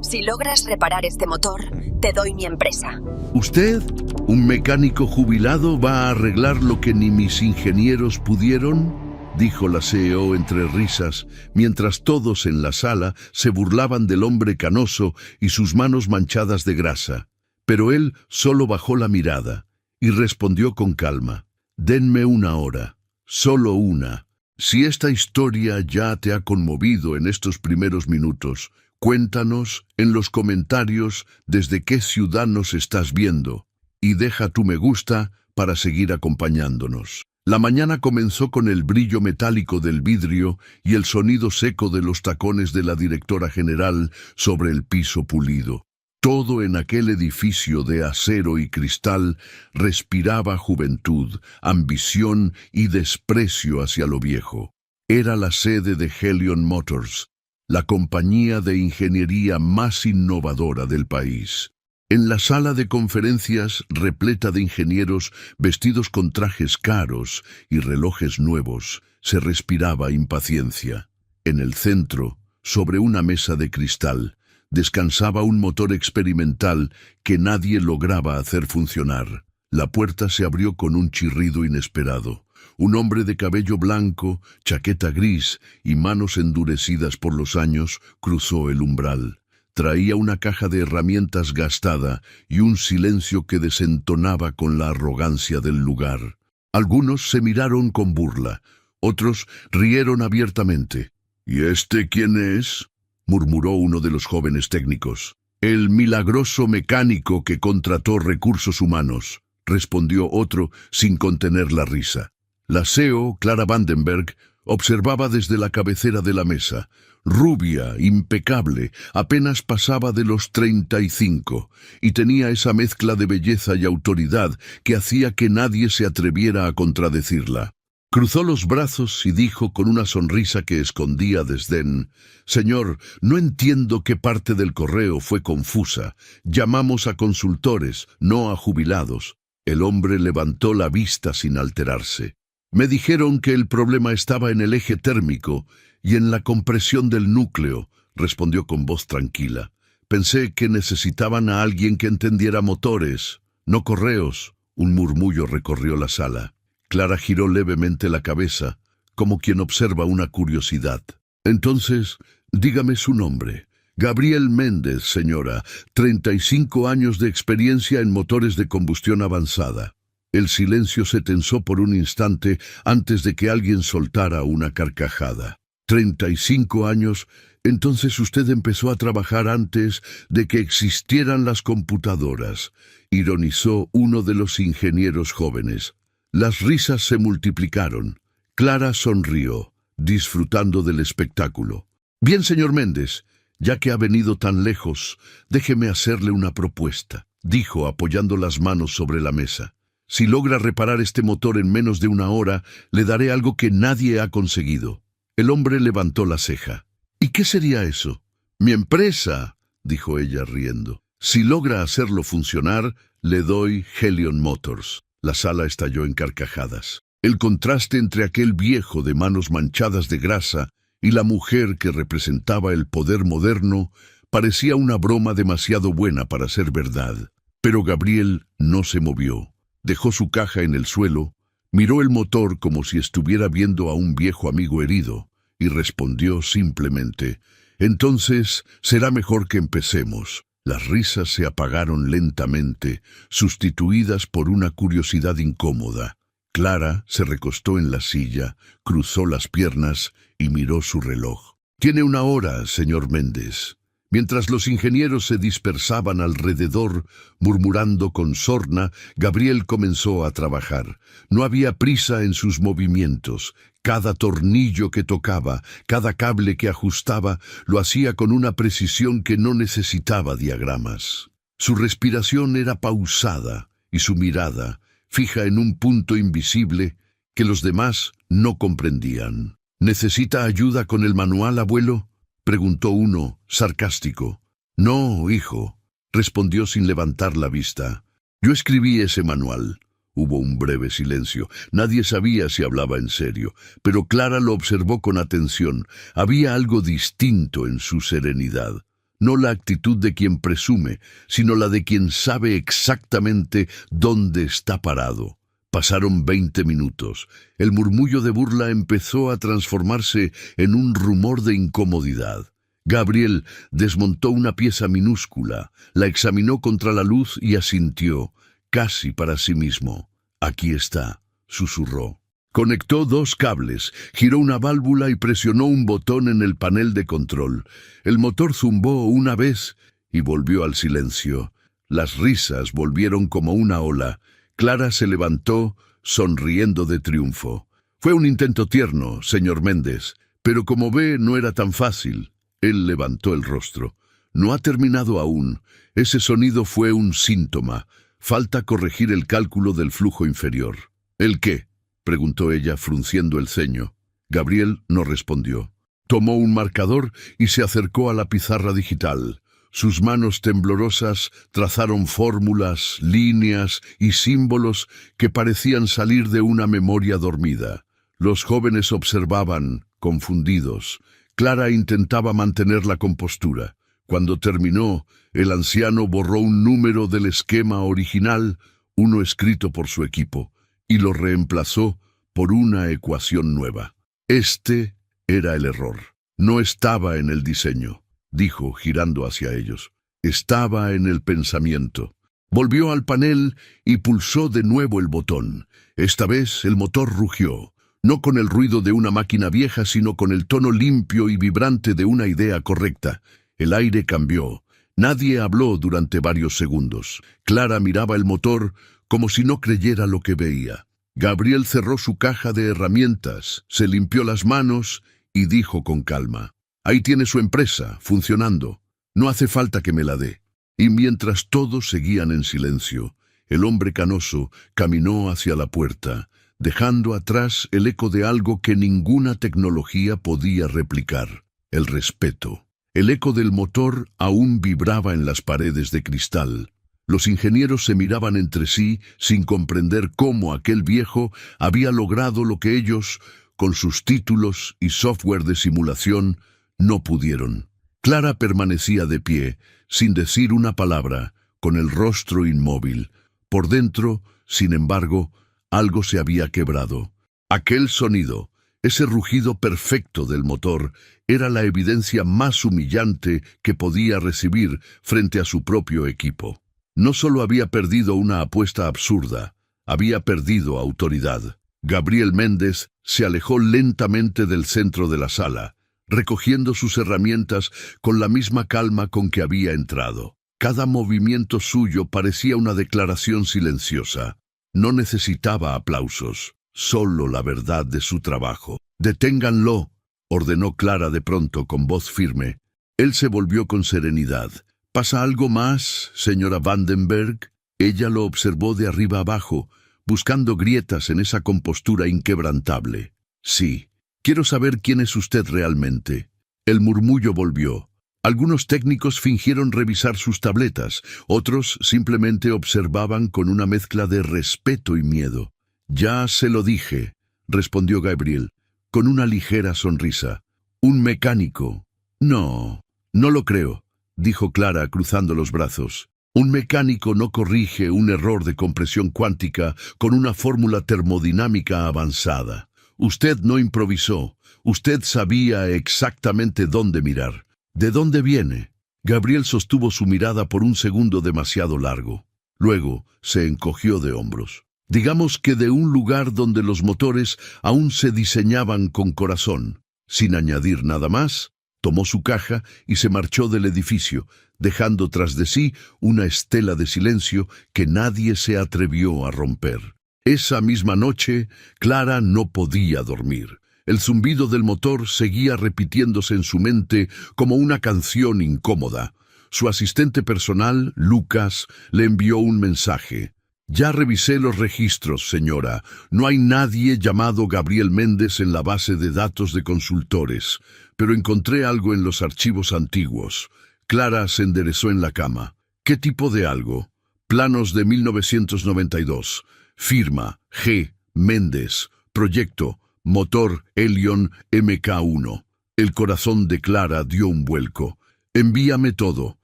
Si logras reparar este motor, te doy mi empresa. ¿Usted, un mecánico jubilado, va a arreglar lo que ni mis ingenieros pudieron?, dijo la CEO entre risas, mientras todos en la sala se burlaban del hombre canoso y sus manos manchadas de grasa. Pero él solo bajó la mirada y respondió con calma: «Denme una hora, solo una. Si esta historia ya te ha conmovido en estos primeros minutos, cuéntanos en los comentarios desde qué ciudad nos estás viendo y deja tu me gusta para seguir acompañándonos». La mañana comenzó con el brillo metálico del vidrio y el sonido seco de los tacones de la directora general sobre el piso pulido. Todo en aquel edificio de acero y cristal respiraba juventud, ambición y desprecio hacia lo viejo. Era la sede de Helion Motors, la compañía de ingeniería más innovadora del país. En la sala de conferencias, repleta de ingenieros vestidos con trajes caros y relojes nuevos, se respiraba impaciencia. En el centro, sobre una mesa de cristal, descansaba un motor experimental que nadie lograba hacer funcionar. La puerta se abrió con un chirrido inesperado. Un hombre de cabello blanco, chaqueta gris y manos endurecidas por los años cruzó el umbral. Traía una caja de herramientas gastada y un silencio que desentonaba con la arrogancia del lugar. Algunos se miraron con burla, otros rieron abiertamente. «¿Y este quién es?», murmuró uno de los jóvenes técnicos. «El milagroso mecánico que contrató recursos humanos», respondió otro sin contener la risa. La CEO, Clara Vandenberg, observaba desde la cabecera de la mesa. Rubia, impecable, apenas pasaba de los 35, y tenía esa mezcla de belleza y autoridad que hacía que nadie se atreviera a contradecirla. Cruzó los brazos y dijo con una sonrisa que escondía desdén: «Señor, no entiendo qué parte del correo fue confusa. Llamamos a consultores, no a jubilados». El hombre levantó la vista sin alterarse. «Me dijeron que el problema estaba en el eje térmico y en la compresión del núcleo», respondió con voz tranquila. «Pensé que necesitaban a alguien que entendiera motores, no correos». Un murmullo recorrió la sala. Clara giró levemente la cabeza, como quien observa una curiosidad. «Entonces, dígame su nombre». «Gabriel Méndez, señora, 35 años de experiencia en motores de combustión avanzada». El silencio se tensó por un instante antes de que alguien soltara una carcajada. «¿35 años? Entonces usted empezó a trabajar antes de que existieran las computadoras», ironizó uno de los ingenieros jóvenes. Las risas se multiplicaron. Clara sonrió, disfrutando del espectáculo. «Bien, señor Méndez, ya que ha venido tan lejos, déjeme hacerle una propuesta», dijo apoyando las manos sobre la mesa. «Si logra reparar este motor en menos de una hora, le daré algo que nadie ha conseguido». El hombre levantó la ceja. «¿Y qué sería eso?» «Mi empresa», dijo ella riendo. «Si logra hacerlo funcionar, le doy Helion Motors». La sala estalló en carcajadas. El contraste entre aquel viejo de manos manchadas de grasa y la mujer que representaba el poder moderno parecía una broma demasiado buena para ser verdad. Pero Gabriel no se movió. Dejó su caja en el suelo, miró el motor como si estuviera viendo a un viejo amigo herido y respondió simplemente: «Entonces será mejor que empecemos». Las risas se apagaron lentamente, sustituidas por una curiosidad incómoda. Clara se recostó en la silla, cruzó las piernas y miró su reloj. «Tiene una hora, señor Méndez». Mientras los ingenieros se dispersaban alrededor, murmurando con sorna, Gabriel comenzó a trabajar. No había prisa en sus movimientos. Cada tornillo que tocaba, cada cable que ajustaba, lo hacía con una precisión que no necesitaba diagramas. Su respiración era pausada y su mirada, fija en un punto invisible que los demás no comprendían. «¿Necesita ayuda con el manual, abuelo?», preguntó uno, sarcástico. «No, hijo», respondió sin levantar la vista. «Yo escribí ese manual». Hubo un breve silencio. Nadie sabía si hablaba en serio, pero Clara lo observó con atención. Había algo distinto en su serenidad. no la actitud de quien presume, sino la de quien sabe exactamente dónde está parado. Pasaron 20 minutos. El murmullo de burla empezó a transformarse en un rumor de incomodidad. Gabriel desmontó una pieza minúscula, la examinó contra la luz y asintió, casi para sí mismo. «Aquí está», susurró. Conectó 2 cables, giró una válvula y presionó un botón en el panel de control. El motor zumbó una vez y volvió al silencio. Las risas volvieron como una ola. Clara se levantó, sonriendo de triunfo. «Fue un intento tierno, señor Méndez, pero como ve, no era tan fácil». Él levantó el rostro. «No ha terminado aún. Ese sonido fue un síntoma. Falta corregir el cálculo del flujo inferior». «¿El qué?», preguntó ella, frunciendo el ceño. Gabriel no respondió. Tomó un marcador y se acercó a la pizarra digital. Sus manos temblorosas trazaron fórmulas, líneas y símbolos que parecían salir de una memoria dormida. Los jóvenes observaban, confundidos. Clara intentaba mantener la compostura. Cuando terminó, el anciano borró un número del esquema original, uno escrito por su equipo, y lo reemplazó por una ecuación nueva. Este era el error. No estaba en el diseño, dijo, girando hacia ellos. Estaba en el pensamiento. Volvió al panel y pulsó de nuevo el botón. Esta vez el motor rugió, no con el ruido de una máquina vieja, sino con el tono limpio y vibrante de una idea correcta. El aire cambió. Nadie habló durante varios segundos. Clara miraba el motor como si no creyera lo que veía. Gabriel cerró su caja de herramientas, se limpió las manos y dijo con calma: «Ahí tiene su empresa, funcionando. No hace falta que me la dé». Y mientras todos seguían en silencio, el hombre canoso caminó hacia la puerta, dejando atrás el eco de algo que ninguna tecnología podía replicar: el respeto. El eco del motor aún vibraba en las paredes de cristal. Los ingenieros se miraban entre sí sin comprender cómo aquel viejo había logrado lo que ellos, con sus títulos y software de simulación, no pudieron. Clara permanecía de pie, sin decir una palabra, con el rostro inmóvil. Por dentro, sin embargo, algo se había quebrado. Aquel sonido, ese rugido perfecto del motor, era la evidencia más humillante que podía recibir frente a su propio equipo. No solo había perdido una apuesta absurda, había perdido autoridad. Gabriel Méndez se alejó lentamente del centro de la sala, recogiendo sus herramientas con la misma calma con que había entrado. Cada movimiento suyo parecía una declaración silenciosa. No necesitaba aplausos, solo la verdad de su trabajo. «Deténganlo», ordenó Clara de pronto con voz firme. Él se volvió con serenidad. «¿Pasa algo más, señora Vandenberg?» Ella lo observó de arriba abajo, buscando grietas en esa compostura inquebrantable. «Sí. Quiero saber quién es usted realmente». El murmullo volvió. Algunos técnicos fingieron revisar sus tabletas, otros simplemente observaban con una mezcla de respeto y miedo. «Ya se lo dije», respondió Gabriel, con una ligera sonrisa. «Un mecánico». «No, no lo creo», dijo Clara cruzando los brazos. «Un mecánico no corrige un error de compresión cuántica con una fórmula termodinámica avanzada. Usted no improvisó, usted sabía exactamente dónde mirar. ¿De dónde viene?». Gabriel sostuvo su mirada por un segundo demasiado largo. Luego se encogió de hombros. «Digamos que de un lugar donde los motores aún se diseñaban con corazón». Sin añadir nada más, tomó su caja y se marchó del edificio, dejando tras de sí una estela de silencio que nadie se atrevió a romper. Esa misma noche, Clara no podía dormir. El zumbido del motor seguía repitiéndose en su mente como una canción incómoda. Su asistente personal, Lucas, le envió un mensaje. «Ya revisé los registros, señora. No hay nadie llamado Gabriel Méndez en la base de datos de consultores, pero encontré algo en los archivos antiguos». Clara se enderezó en la cama. «¿Qué tipo de algo?» «Planos de 1992. Firma G. Méndez. Proyecto Motor Helion MK1». El corazón de Clara dio un vuelco. Envíame todo.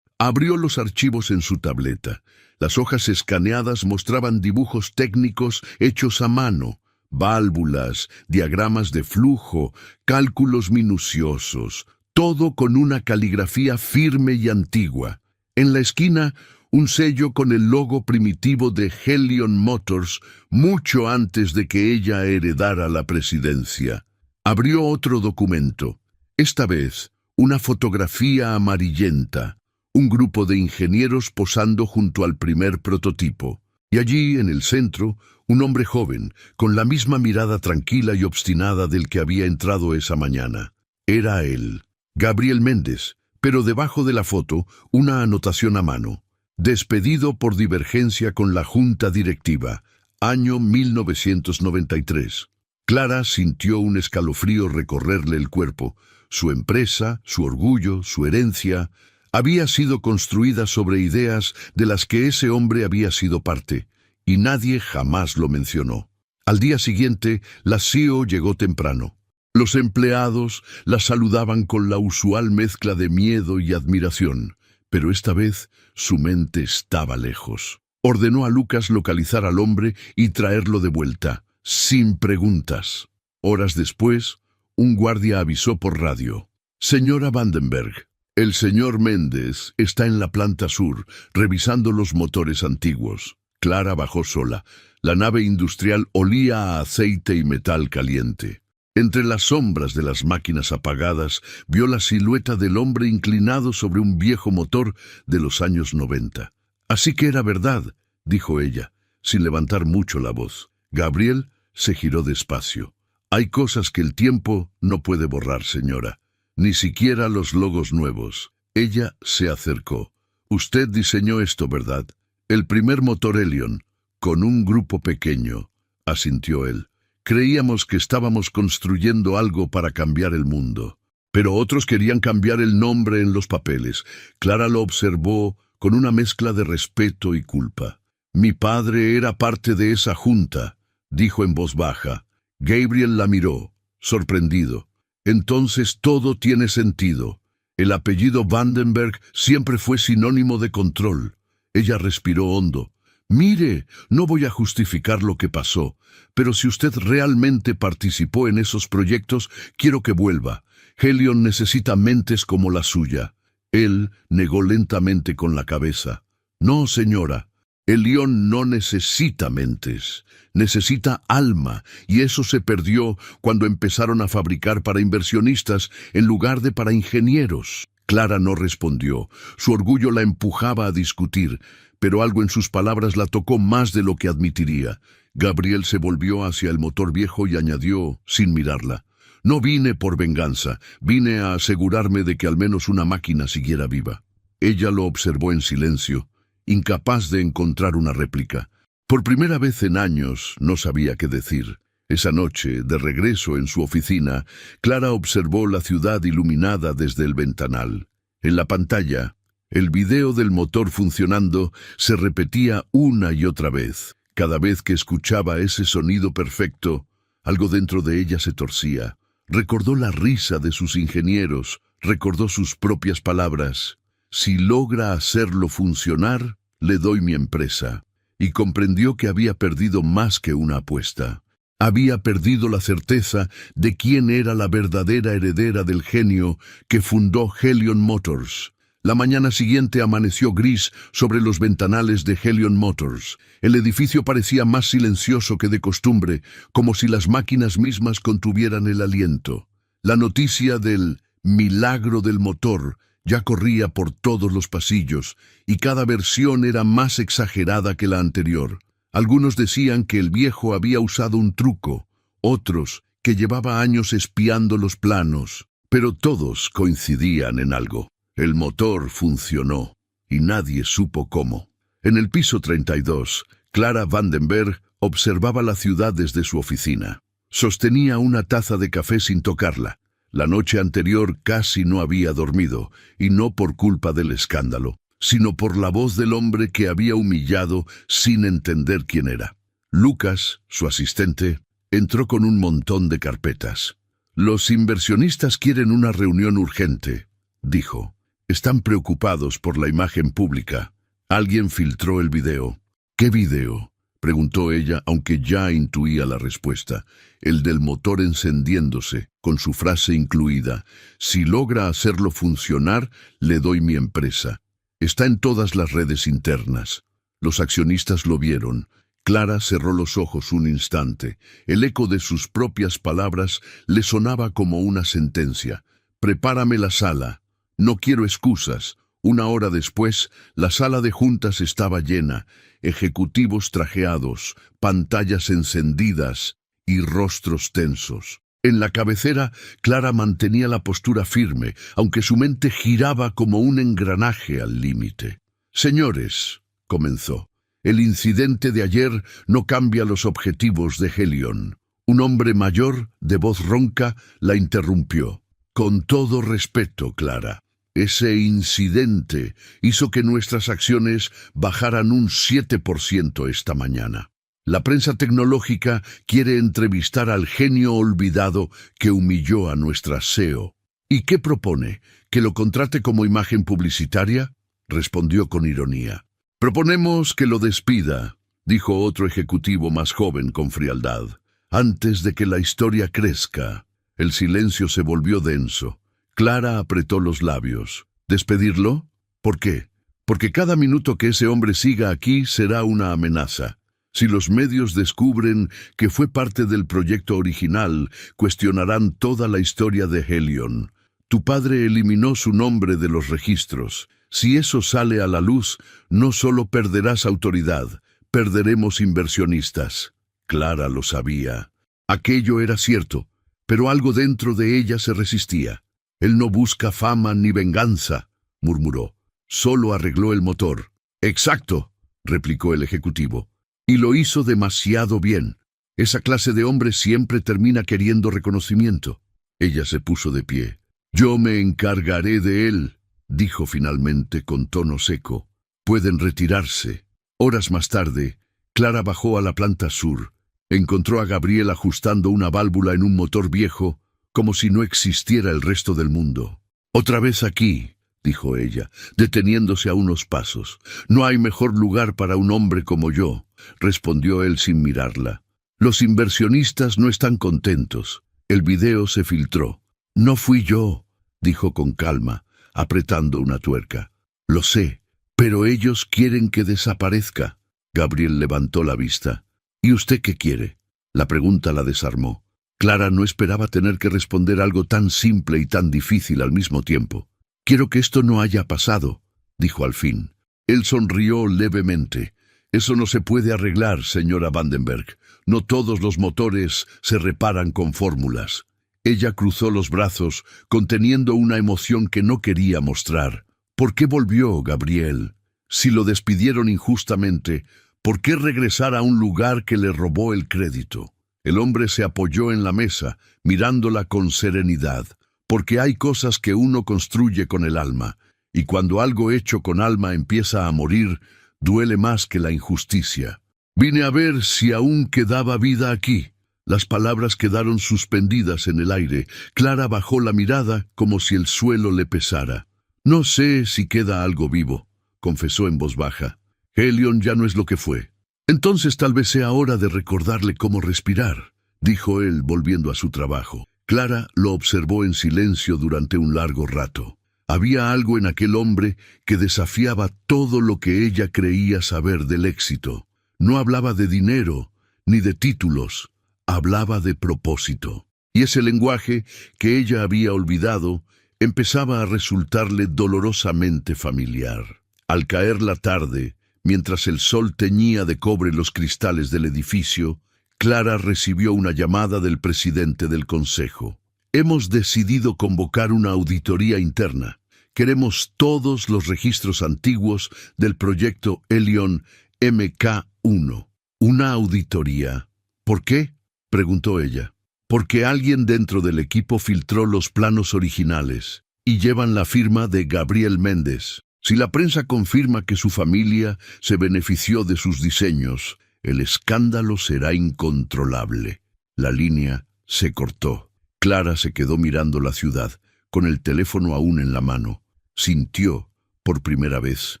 Abrió los archivos en su tableta. Las hojas escaneadas mostraban dibujos técnicos hechos a mano, válvulas, diagramas de flujo, cálculos minuciosos, todo con una caligrafía firme y antigua. En la esquina, un sello con el logo primitivo de Helion Motors, mucho antes de que ella heredara la presidencia. Abrió otro documento. Esta vez, una fotografía amarillenta, un grupo de ingenieros posando junto al primer prototipo. Y allí, en el centro, un hombre joven, con la misma mirada tranquila y obstinada del que había entrado esa mañana. Era él, Gabriel Méndez, pero debajo de la foto, una anotación a mano. Despedido por divergencia con la Junta Directiva, año 1993. Clara sintió un escalofrío recorrerle el cuerpo. Su empresa, su orgullo, su herencia, había sido construida sobre ideas de las que ese hombre había sido parte, y nadie jamás lo mencionó. Al día siguiente, la CEO llegó temprano. Los empleados la saludaban con la usual mezcla de miedo y admiración, pero esta vez su mente estaba lejos. Ordenó a Lucas localizar al hombre y traerlo de vuelta, sin preguntas. Horas después, un guardia avisó por radio. «Señora Vandenberg, el señor Méndez está en la planta sur, revisando los motores antiguos». Clara bajó sola. La nave industrial olía a aceite y metal caliente. Entre las sombras de las máquinas apagadas, vio la silueta del hombre inclinado sobre un viejo motor de los años 90. «Así que era verdad», dijo ella, sin levantar mucho la voz. Gabriel se giró despacio. «Hay cosas que el tiempo no puede borrar, señora. Ni siquiera los logos nuevos». Ella se acercó. «Usted diseñó esto, ¿verdad? El primer motor Helion, con un grupo pequeño», asintió él. «Creíamos que estábamos construyendo algo para cambiar el mundo. Pero otros querían cambiar el nombre en los papeles». Clara lo observó con una mezcla de respeto y culpa. «Mi padre era parte de esa junta», dijo en voz baja. Gabriel la miró, sorprendido. «Entonces todo tiene sentido. El apellido Vandenberg siempre fue sinónimo de control». Ella respiró hondo. «Mire, no voy a justificar lo que pasó, pero si usted realmente participó en esos proyectos, quiero que vuelva. Helion necesita mentes como la suya». Él negó lentamente con la cabeza. «No, señora. Helion no necesita mentes, necesita alma, y eso se perdió cuando empezaron a fabricar para inversionistas en lugar de para ingenieros». Clara no respondió. Su orgullo la empujaba a discutir, pero algo en sus palabras la tocó más de lo que admitiría. Gabriel se volvió hacia el motor viejo y añadió, sin mirarla: «No vine por venganza, vine a asegurarme de que al menos una máquina siguiera viva». Ella lo observó en silencio, incapaz de encontrar una réplica. Por primera vez en años no sabía qué decir. Esa noche, de regreso en su oficina, Clara observó la ciudad iluminada desde el ventanal. En la pantalla, el video del motor funcionando se repetía una y otra vez. Cada vez que escuchaba ese sonido perfecto, algo dentro de ella se torcía. Recordó la risa de sus ingenieros, recordó sus propias palabras: «Si logra hacerlo funcionar, le doy mi empresa». Y comprendió que había perdido más que una apuesta. Había perdido la certeza de quién era la verdadera heredera del genio que fundó Helion Motors. La mañana siguiente amaneció gris sobre los ventanales de Helion Motors. El edificio parecía más silencioso que de costumbre, como si las máquinas mismas contuvieran el aliento. La noticia del milagro del motor ya corría por todos los pasillos, y cada versión era más exagerada que la anterior. Algunos decían que el viejo había usado un truco, otros que llevaba años espiando los planos, pero todos coincidían en algo: el motor funcionó, y nadie supo cómo. En el piso 32, Clara Vandenberg observaba la ciudad desde su oficina. Sostenía una taza de café sin tocarla. La noche anterior casi no había dormido, y no por culpa del escándalo, sino por la voz del hombre que había humillado sin entender quién era. Lucas, su asistente, entró con un montón de carpetas. «Los inversionistas quieren una reunión urgente», dijo. Están preocupados por la imagen pública. Alguien filtró el video. ¿Qué video?, preguntó ella, aunque ya intuía la respuesta. El del motor encendiéndose, con su frase incluida: si logra hacerlo funcionar, le doy mi empresa. Está en todas las redes internas. Los accionistas lo vieron. Clara cerró los ojos un instante. El eco de sus propias palabras le sonaba como una sentencia. «Prepárame la sala. No quiero excusas». Una hora después, la sala de juntas estaba llena. Ejecutivos trajeados, pantallas encendidas y rostros tensos. En la cabecera, Clara mantenía la postura firme, aunque su mente giraba como un engranaje al límite. «Señores», comenzó, «el incidente de ayer no cambia los objetivos de Helion». Un hombre mayor, de voz ronca, la interrumpió. «Con todo respeto, Clara, ese incidente hizo que nuestras acciones bajaran un 7% esta mañana. La prensa tecnológica quiere entrevistar al genio olvidado que humilló a nuestra CEO». «¿Y qué propone? ¿Que lo contrate como imagen publicitaria?», respondió con ironía. «Proponemos que lo despida», dijo otro ejecutivo más joven con frialdad. «Antes de que la historia crezca». El silencio se volvió denso. Clara apretó los labios. ¿Despedirlo? ¿Por qué? Porque cada minuto que ese hombre siga aquí será una amenaza. Si los medios descubren que fue parte del proyecto original, cuestionarán toda la historia de Helion. Tu padre eliminó su nombre de los registros. Si eso sale a la luz, no solo perderás autoridad, perderemos inversionistas. Clara lo sabía. Aquello era cierto, pero algo dentro de ella se resistía. «Él no busca fama ni venganza», murmuró. «Solo arregló el motor». «Exacto», replicó el ejecutivo. «Y lo hizo demasiado bien. Esa clase de hombre siempre termina queriendo reconocimiento». Ella se puso de pie. «Yo me encargaré de él», dijo finalmente con tono seco. «Pueden retirarse». Horas más tarde, Clara bajó a la planta sur. Encontró a Gabriel ajustando una válvula en un motor viejo, como si no existiera el resto del mundo. «Otra vez aquí», dijo ella, deteniéndose a unos pasos. «No hay mejor lugar para un hombre como yo», respondió él sin mirarla. «Los inversionistas no están contentos». El video se filtró. «No fui yo», dijo con calma, apretando una tuerca. «Lo sé, pero ellos quieren que desaparezca». Gabriel levantó la vista. «¿Y usted qué quiere?». La pregunta la desarmó. Clara no esperaba tener que responder algo tan simple y tan difícil al mismo tiempo. «Quiero que esto no haya pasado», dijo al fin. Él sonrió levemente. «Eso no se puede arreglar, señora Vandenberg. No todos los motores se reparan con fórmulas». Ella cruzó los brazos, conteniendo una emoción que no quería mostrar. ¿Por qué volvió, Gabriel? Si lo despidieron injustamente, ¿por qué regresar a un lugar que le robó el crédito? El hombre se apoyó en la mesa, mirándola con serenidad, porque hay cosas que uno construye con el alma, y cuando algo hecho con alma empieza a morir, duele más que la injusticia. «Vine a ver si aún quedaba vida aquí». Las palabras quedaron suspendidas en el aire. Clara bajó la mirada como si el suelo le pesara. «No sé si queda algo vivo», confesó en voz baja. «Helion ya no es lo que fue». «Entonces tal vez sea hora de recordarle cómo respirar», dijo él volviendo a su trabajo. Clara lo observó en silencio durante un largo rato. Había algo en aquel hombre que desafiaba todo lo que ella creía saber del éxito. No hablaba de dinero ni de títulos, hablaba de propósito. Y ese lenguaje que ella había olvidado empezaba a resultarle dolorosamente familiar. Al caer la tarde, mientras el sol teñía de cobre los cristales del edificio, Clara recibió una llamada del presidente del consejo. «Hemos decidido convocar una auditoría interna. Queremos todos los registros antiguos del proyecto Helion MK1. ¿Una auditoría? ¿Por qué?», preguntó ella. «Porque alguien dentro del equipo filtró los planos originales y llevan la firma de Gabriel Méndez. Si la prensa confirma que su familia se benefició de sus diseños, el escándalo será incontrolable». La línea se cortó. Clara se quedó mirando la ciudad, con el teléfono aún en la mano. Sintió, por primera vez,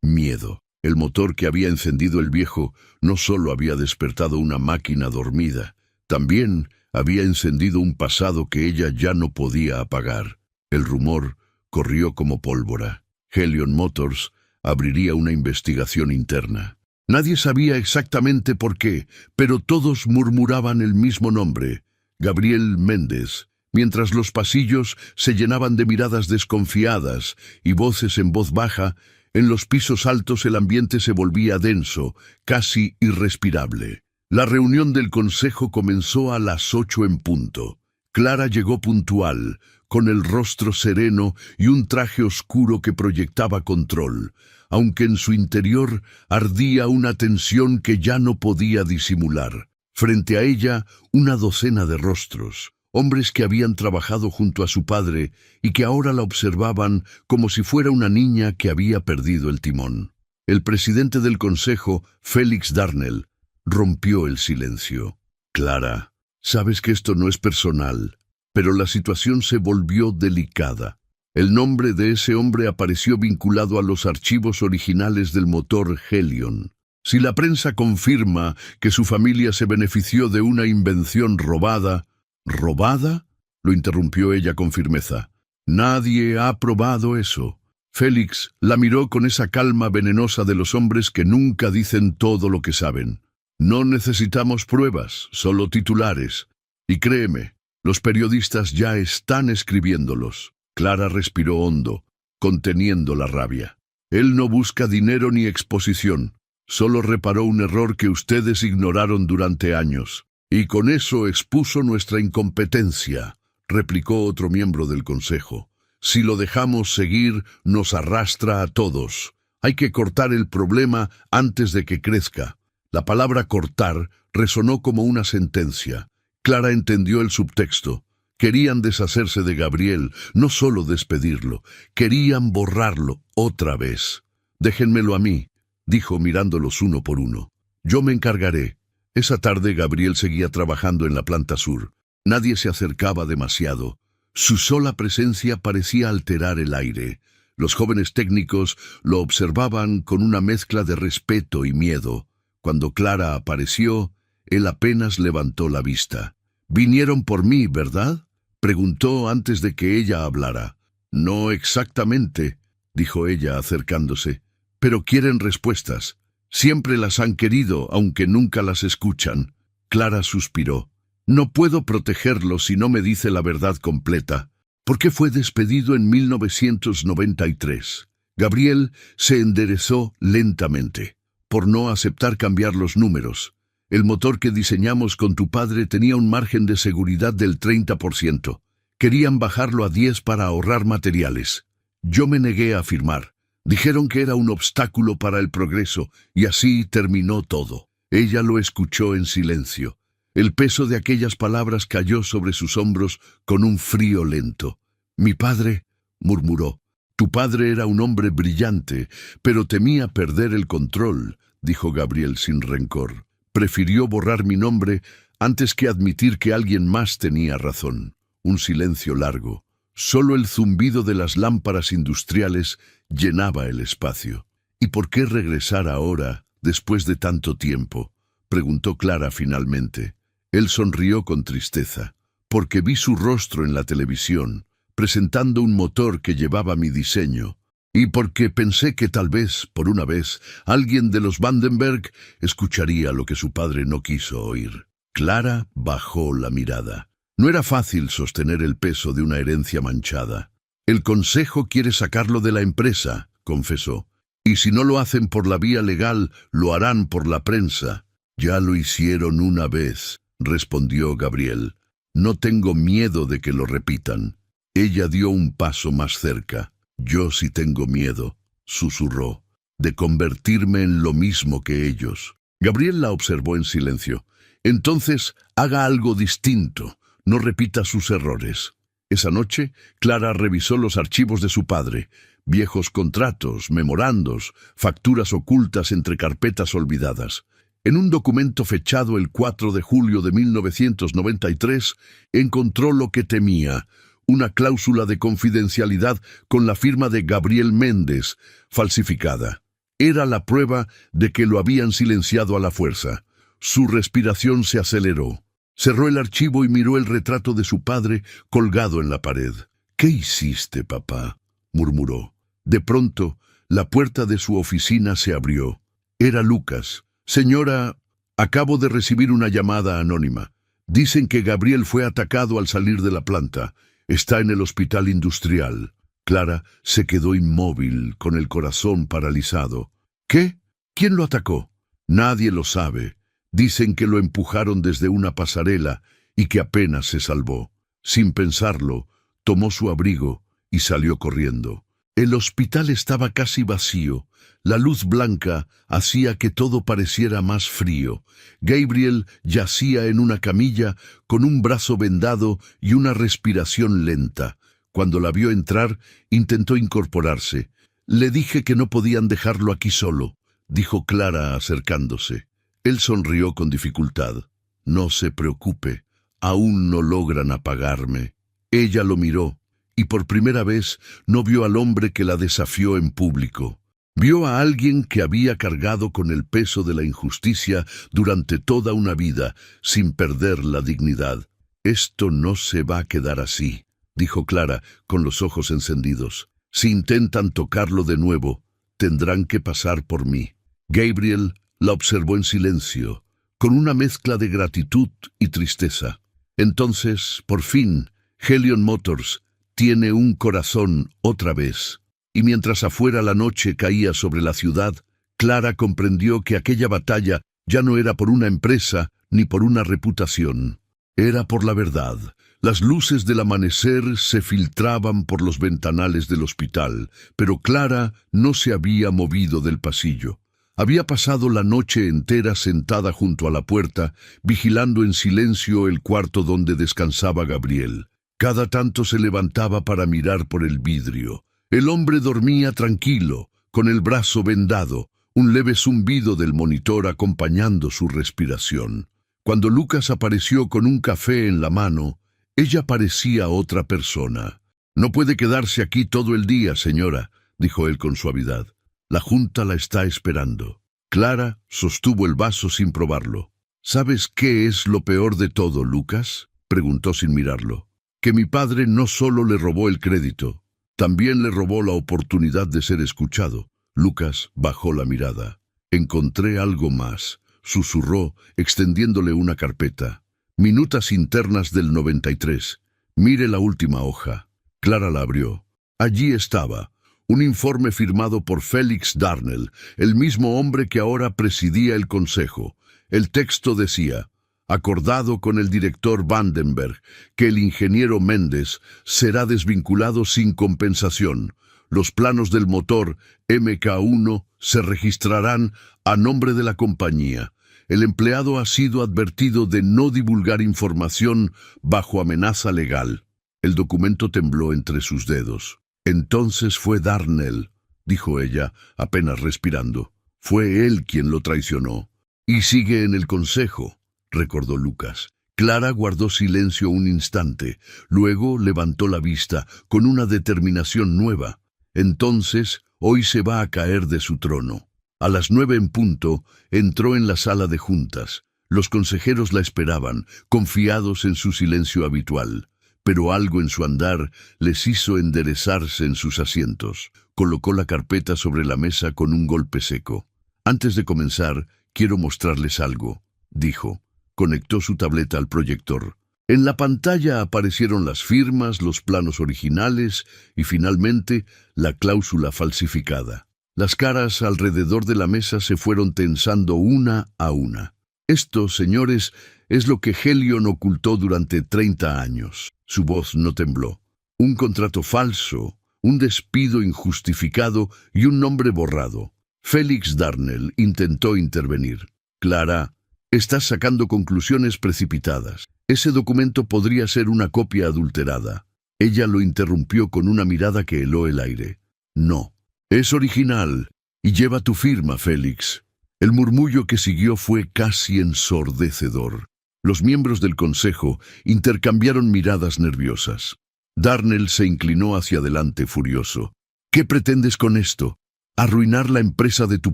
miedo. El motor que había encendido el viejo no solo había despertado una máquina dormida, también había encendido un pasado que ella ya no podía apagar. El rumor corrió como pólvora. Helion Motors abriría una investigación interna. Nadie sabía exactamente por qué, pero todos murmuraban el mismo nombre, Gabriel Méndez, mientras los pasillos se llenaban de miradas desconfiadas y voces en voz baja. En los pisos altos el ambiente se volvía denso, casi irrespirable. La reunión del consejo comenzó a las 8 en punto. Clara llegó puntual, con el rostro sereno y un traje oscuro que proyectaba control, aunque en su interior ardía una tensión que ya no podía disimular. Frente a ella, una docena de rostros, hombres que habían trabajado junto a su padre y que ahora la observaban como si fuera una niña que había perdido el timón. El presidente del consejo, Félix Darnell, rompió el silencio. Clara, sabes que esto no es personal, pero la situación se volvió delicada. El nombre de ese hombre apareció vinculado a los archivos originales del motor Helion. Si la prensa confirma que su familia se benefició de una invención robada, ¿robada?, lo interrumpió ella con firmeza. Nadie ha probado eso. Félix la miró con esa calma venenosa de los hombres que nunca dicen todo lo que saben. No necesitamos pruebas, solo titulares. Y créeme, los periodistas ya están escribiéndolos. Clara respiró hondo, conteniendo la rabia. Él no busca dinero ni exposición. Solo reparó un error que ustedes ignoraron durante años. Y con eso expuso nuestra incompetencia, replicó otro miembro del consejo. Si lo dejamos seguir, nos arrastra a todos. Hay que cortar el problema antes de que crezca. La palabra cortar resonó como una sentencia. Clara entendió el subtexto. Querían deshacerse de Gabriel, no solo despedirlo, querían borrarlo otra vez. Déjenmelo a mí, dijo mirándolos uno por uno. Yo me encargaré. Esa tarde Gabriel seguía trabajando en la planta sur. Nadie se acercaba demasiado. Su sola presencia parecía alterar el aire. Los jóvenes técnicos lo observaban con una mezcla de respeto y miedo. Cuando Clara apareció, él apenas levantó la vista. «¿Vinieron por mí, verdad?», preguntó antes de que ella hablara. «No exactamente», dijo ella acercándose, «pero quieren respuestas. Siempre las han querido, aunque nunca las escuchan». Clara suspiró. «No puedo protegerlo si no me dice la verdad completa. ¿Por qué fue despedido en 1993? Gabriel se enderezó lentamente. Por no aceptar cambiar los números. El motor que diseñamos con tu padre tenía un margen de seguridad del 30%. Querían bajarlo a 10 para ahorrar materiales. Yo me negué a firmar. Dijeron que era un obstáculo para el progreso, y así terminó todo». Ella lo escuchó en silencio. El peso de aquellas palabras cayó sobre sus hombros con un frío lento. «Mi padre», murmuró. «Tu padre era un hombre brillante, pero temía perder el control», dijo Gabriel sin rencor. «Prefirió borrar mi nombre antes que admitir que alguien más tenía razón». Un silencio largo. Solo el zumbido de las lámparas industriales llenaba el espacio. «¿Y por qué regresar ahora, después de tanto tiempo?», preguntó Clara finalmente. Él sonrió con tristeza. «Porque vi su rostro en la televisión, presentando un motor que llevaba mi diseño. Y porque pensé que tal vez, por una vez, alguien de los Vandenberg escucharía lo que su padre no quiso oír». Clara bajó la mirada. No era fácil sostener el peso de una herencia manchada. «El consejo quiere sacarlo de la empresa», confesó. «Y si no lo hacen por la vía legal, lo harán por la prensa». «Ya lo hicieron una vez», respondió Gabriel. «No tengo miedo de que lo repitan». Ella dio un paso más cerca. «Yo sí tengo miedo», susurró, «de convertirme en lo mismo que ellos». Gabriel la observó en silencio. «Entonces, haga algo distinto. No repita sus errores». Esa noche, Clara revisó los archivos de su padre. Viejos contratos, memorandos, facturas ocultas entre carpetas olvidadas. En un documento fechado el 4 de julio de 1993, encontró lo que temía: una cláusula de confidencialidad con la firma de Gabriel Méndez, falsificada. Era la prueba de que lo habían silenciado a la fuerza. Su respiración se aceleró. Cerró el archivo y miró el retrato de su padre colgado en la pared. «¿Qué hiciste, papá?», murmuró. De pronto, la puerta de su oficina se abrió. Era Lucas. «Señora, acabo de recibir una llamada anónima. Dicen que Gabriel fue atacado al salir de la planta. Está en el hospital industrial». Clara se quedó inmóvil, con el corazón paralizado. «¿Qué? ¿Quién lo atacó?». «Nadie lo sabe. Dicen que lo empujaron desde una pasarela y que apenas se salvó». Sin pensarlo, tomó su abrigo y salió corriendo. El hospital estaba casi vacío. La luz blanca hacía que todo pareciera más frío. Gabriel yacía en una camilla con un brazo vendado y una respiración lenta. Cuando la vio entrar, intentó incorporarse. «Le dije que no podían dejarlo aquí solo», dijo Clara acercándose. Él sonrió con dificultad. «No se preocupe, aún no logran apagarme». Ella lo miró, y por primera vez no vio al hombre que la desafió en público. Vio a alguien que había cargado con el peso de la injusticia durante toda una vida, sin perder la dignidad. «Esto no se va a quedar así», dijo Clara, con los ojos encendidos. «Si intentan tocarlo de nuevo, tendrán que pasar por mí». Gabriel la observó en silencio, con una mezcla de gratitud y tristeza. Entonces, por fin, Helion Motors tiene un corazón otra vez. Y mientras afuera la noche caía sobre la ciudad, Clara comprendió que aquella batalla ya no era por una empresa ni por una reputación. Era por la verdad. Las luces del amanecer se filtraban por los ventanales del hospital, pero Clara no se había movido del pasillo. Había pasado la noche entera sentada junto a la puerta, vigilando en silencio el cuarto donde descansaba Gabriel. Cada tanto se levantaba para mirar por el vidrio. El hombre dormía tranquilo, con el brazo vendado, un leve zumbido del monitor acompañando su respiración. Cuando Lucas apareció con un café en la mano, ella parecía otra persona. «No puede quedarse aquí todo el día, señora», dijo él con suavidad. «La junta la está esperando». Clara sostuvo el vaso sin probarlo. «¿Sabes qué es lo peor de todo, Lucas?», preguntó sin mirarlo. «Que mi padre no solo le robó el crédito, también le robó la oportunidad de ser escuchado». Lucas bajó la mirada. «Encontré algo más», susurró, extendiéndole una carpeta. «Minutas internas del 93. Mire la última hoja». Clara la abrió. Allí estaba, un informe firmado por Félix Darnell, el mismo hombre que ahora presidía el consejo. El texto decía: «Acordado con el director Vandenberg que el ingeniero Méndez será desvinculado sin compensación. Los planos del motor MK1 se registrarán a nombre de la compañía. El empleado ha sido advertido de no divulgar información bajo amenaza legal». El documento tembló entre sus dedos. «Entonces fue Darnell», dijo ella, apenas respirando. «Fue él quien lo traicionó». «Y sigue en el consejo», recordó Lucas. Clara guardó silencio un instante, luego levantó la vista con una determinación nueva. «Entonces, hoy se va a caer de su trono». A las 9 en punto, entró en la sala de juntas. Los consejeros la esperaban, confiados en su silencio habitual. Pero algo en su andar les hizo enderezarse en sus asientos. Colocó la carpeta sobre la mesa con un golpe seco. «Antes de comenzar, quiero mostrarles algo», dijo. Conectó su tableta al proyector. En la pantalla aparecieron las firmas, los planos originales y, finalmente, la cláusula falsificada. Las caras alrededor de la mesa se fueron tensando una a una. «Esto, señores, es lo que Helion ocultó durante 30 años». Su voz no tembló. «Un contrato falso, un despido injustificado y un nombre borrado». Félix Darnell intentó intervenir. «Clara, estás sacando conclusiones precipitadas. Ese documento podría ser una copia adulterada». Ella lo interrumpió con una mirada que heló el aire. «No, es original y lleva tu firma, Félix». El murmullo que siguió fue casi ensordecedor. Los miembros del consejo intercambiaron miradas nerviosas. Darnell se inclinó hacia adelante furioso. ¿Qué pretendes con esto? ¿Arruinar la empresa de tu